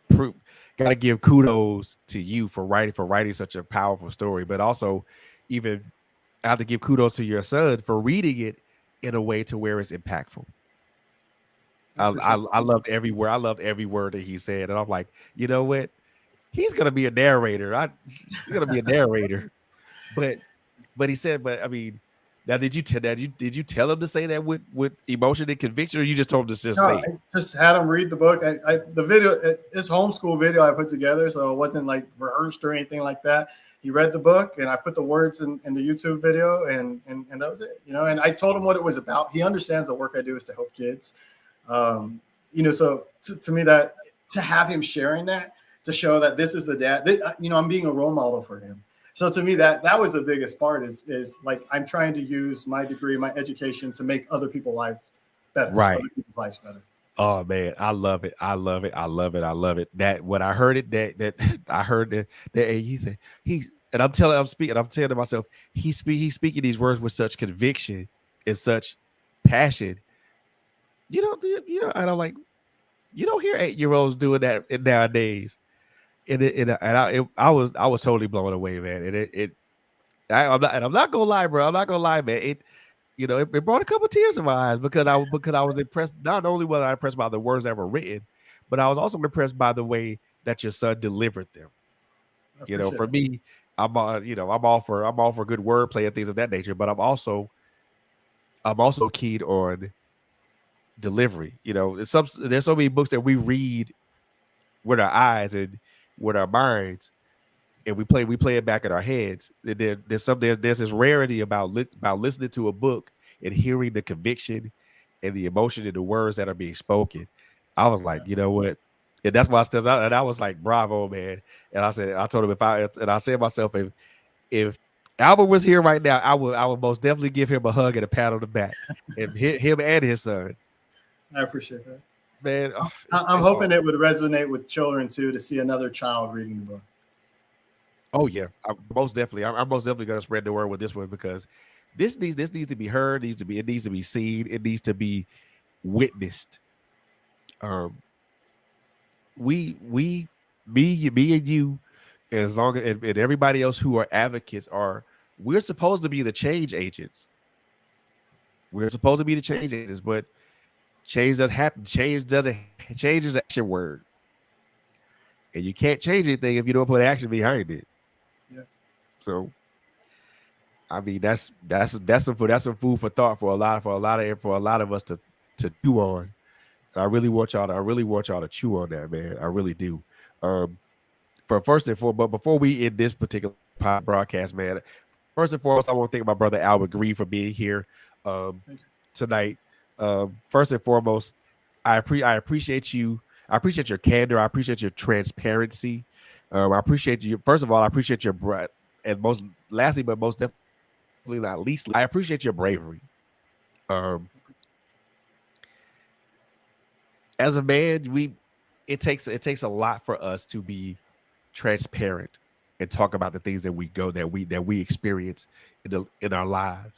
got to give kudos to you for writing such a powerful story, but also even I have to give kudos to your son for reading it in a way to where it's impactful. I appreciate I loved every word. I loved every word that he said, and I'm like, you know what? He's gonna be a narrator. He's gonna be a narrator. But he said, but I mean, now did you tell him to say that with emotion and conviction, or you just told him to just No, say I it? just had him read the book. The video, it's homeschool video I put together, so it wasn't like rehearsed or anything like that. He read the book, and I put the words in the YouTube video, and that was it. You know, and I told him what it was about. He understands the work I do is to help kids. You know, so to me, that to have him sharing that to show that this is the dad, you know, I'm being a role model for him. So to me, that was the biggest part is like I'm trying to use my degree, my education to make other people's lives better, Right. other people's lives better. Oh man, I love it. I love it. I love it. I love it. That when I heard it, that I heard that he said he's and I'm telling to myself, he's speaking these words with such conviction and such passion. And I'm like, you don't hear 8-year olds doing that nowadays. I was totally blown away, man. I'm not gonna lie, bro. I'm not gonna lie, man. It brought a couple of tears in my eyes because I was impressed. Not only was I impressed by the words that were written, but I was also impressed by the way that your son delivered them. I For appreciate it. me, I'm all for good wordplay and things of that nature, but I'm also keen on delivery. There's so many books that we read with our eyes and with our minds, and we play it back in our heads. There's this rarity about listening to a book and hearing the conviction and the emotion and the words that are being spoken. I was like, Yeah. you know what? And that's why I still and I was like, bravo, man. And I told him I said to myself, if Albert was here right now, I would most definitely give him a hug and a pat on the back. And him and his son. I appreciate that. Man, I'm it's hoping all. it would resonate with children too to see another child reading the book. Oh yeah, most definitely. I'm most definitely gonna spread the word with this one because this needs to be heard. It needs to be seen. It needs to be witnessed. Um, we me and you, as long as and everybody else who are advocates we're supposed to be the change agents. We're supposed to be the change agents, but change doesn't happen. Change is an action word, and you can't change anything if you don't put action behind it. Yeah. So I mean, that's some food for thought for a lot of us to chew on. And I really want y'all to chew on that, man. I really do. Um, but first and foremost, but before we end this particular broadcast, man, first and foremost, I want to thank my brother Albert Grieve for being here um, Thank you. tonight. First and foremost, I appreciate you. I appreciate your candor. I appreciate your transparency. I appreciate you. First of all, I appreciate your breath, and lastly, but most definitely not leastly, I appreciate your bravery. Um, as a man, it takes a lot for us to be transparent and talk about the things that we experience in our lives.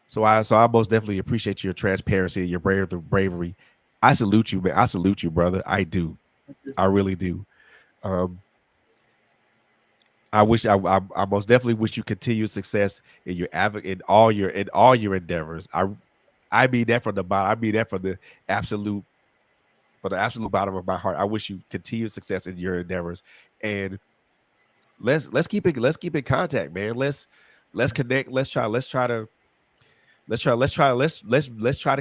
So I most definitely appreciate your transparency and your bravery. I salute you, man. I salute you, brother. I do. Thank you. I really do. Um, I most definitely wish you continued success in your in all your endeavors. I mean that from the bottom. I mean that absolute from the absolute bottom of my heart. I wish you continued success in your endeavors, and let's keep in contact, man. Let's connect. Let's try to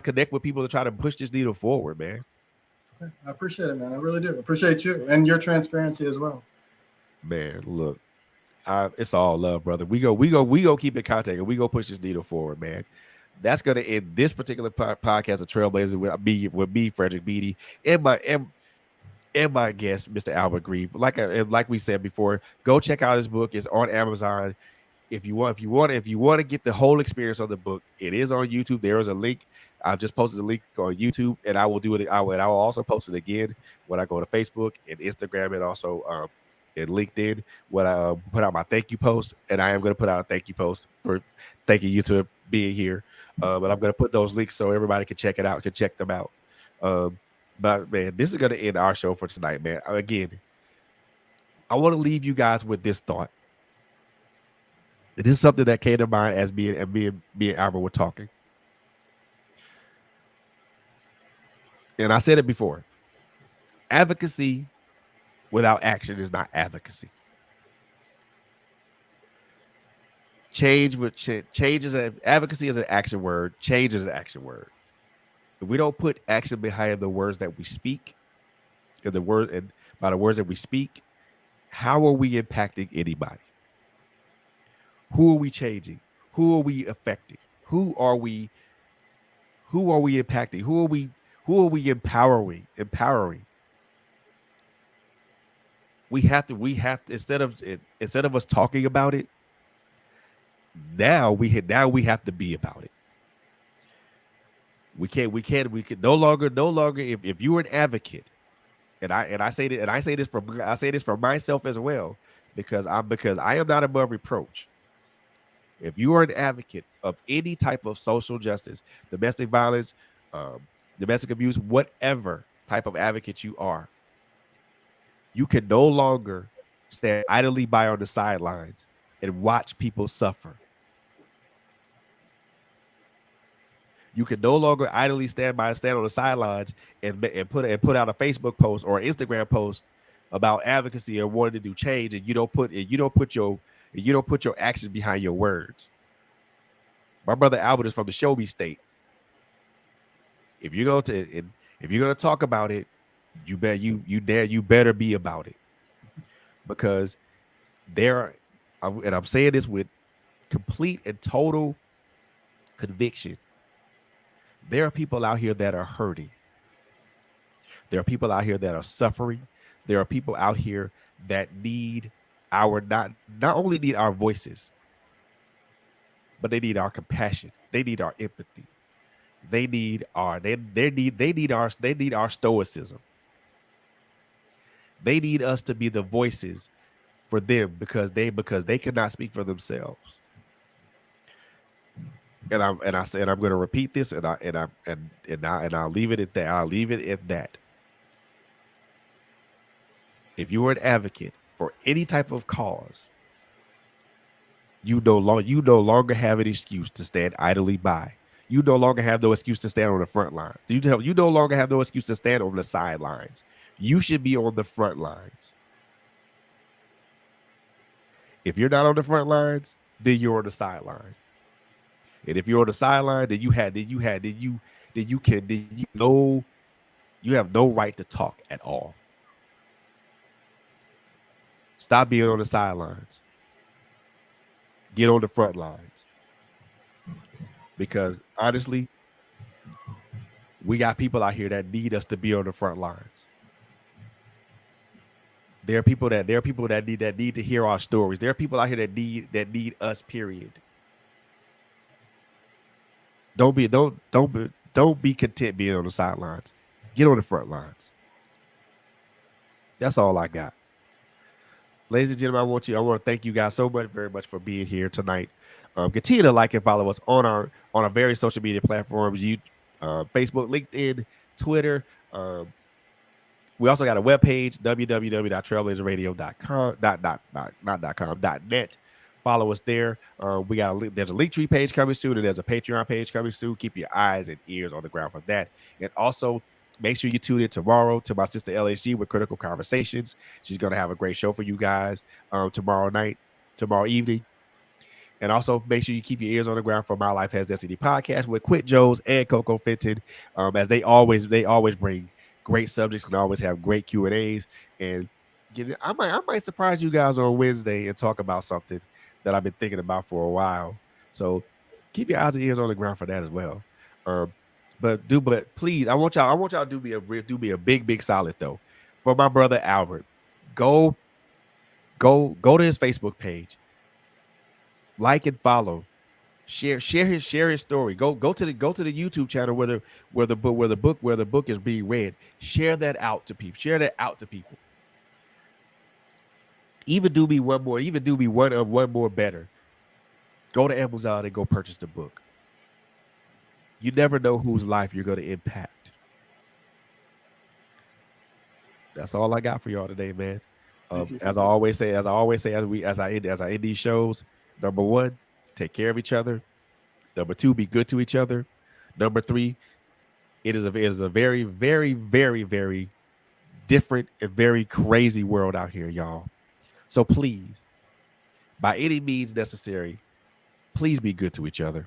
connect with people to try to push this needle forward, man. Okay. I appreciate it, man. I really do. Appreciate you and your transparency as well. Man, look, it's all love, brother. We go keep in contact and we go push this needle forward, man. That's gonna end this particular podcast of Trailblazer with me, Frederick Beatty, and my guest, Mr. Albert Grieve. Like we said before, go check out his book. It's on Amazon. If you want to get the whole experience of the book, it is on YouTube. There is a link. I just posted a link on YouTube, and I will do it. I will also post it again when I go to Facebook and Instagram, and also and LinkedIn when I put out my thank you post. And I am going to put out a thank you post for thanking you to being here. But I'm going to put those links so everybody can check it out, can check them out. Um, but man, this is going to end our show for tonight, man. Again, I want to leave you guys with this thought. It is something that came to mind as me and Albert were talking. And I said it before. Advocacy without action is not advocacy. Change is advocacy is an action word. Change is an action word. If we don't put action behind the words that we speak, and the word and by the words that we speak, how are we impacting anybody? Who are we changing? Who are we affecting? Who are we? Who are we impacting? Who are we empowering? Empowering. We have to instead of us talking about it, now we have to be about it. We can no longer if you're an advocate, I say this for myself as well, because I am not above reproach. If you are an advocate of any type of social justice, domestic violence, um, domestic abuse, whatever type of advocate you are, you can no longer stand idly by on the sidelines and watch people suffer. You can no longer idly stand on the sidelines and put out a Facebook post or an Instagram post about advocacy and wanting to do change, and you don't put your actions behind your words. My brother Albert is from the Show Me State. If you're going to if you're going to talk about it, you better be about it, because there and I'm saying this with complete and total conviction. There are people out here that are hurting. There are people out here that are suffering. There are people out here that need our not only need our voices, but they need our compassion. They need our empathy. They need our stoicism. They need us to be the voices for them, because they cannot speak for themselves. I said I'm going to repeat this, and I'll leave it at that. I'll leave it at that. If you are an advocate for any type of cause, you no longer have an excuse to stand idly by. You no longer have no excuse to stand on the front line. You no longer have no excuse to stand on the sidelines. You should be on the front lines. If you're not on the front lines, then you're on the sideline. And if you're on the sideline, you have no right to talk at all. Stop being on the sidelines. Get on the front lines. Because honestly, we got people out here that need us to be on the front lines. There are people that need to hear our stories. There are people out here that need us, period. Don't be content being on the sidelines. Get on the front lines. That's all I got. Ladies and gentlemen, I want to thank you guys so much, very much, for being here tonight. Continue to like and follow us on our various social media platforms: Facebook, LinkedIn, Twitter. We also got a webpage, www.trailblazerradio.com, .net. Follow us there. There's a Linktree page coming soon, and there's a Patreon page coming soon. Keep your eyes and ears on the ground for that. And also, make sure you tune in tomorrow to my sister LHG with Critical Conversations. She's going to have a great show for you guys tomorrow evening. And also, make sure you keep your ears on the ground for My Life Has Destiny podcast with Quit Jones and Coco Fenton, as they always bring great subjects and always have great Q&As. And I might surprise you guys on Wednesday and talk about something that I've been thinking about for a while. So keep your eyes and ears on the ground for that as well. But please, I want y'all to do me a big solid though. For my brother Albert, go to his Facebook page, like and follow, share his story. Go to the YouTube channel where the book is being read. Share that out to people. Even do me one more better. Go to Amazon and go purchase the book. You never know whose life you're going to impact. That's all I got for y'all today, man. As I always say, as I end these shows, number 1, take care of each other. Number 2, be good to each other. Number 3, It is a very, very, very, very different and very crazy world out here, y'all. So please, by any means necessary, please be good to each other.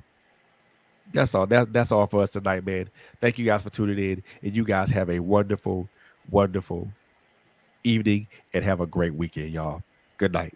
That's all. That's all for us tonight, man. Thank you guys for tuning in, and you guys have a wonderful, wonderful evening, and have a great weekend, y'all. Good night.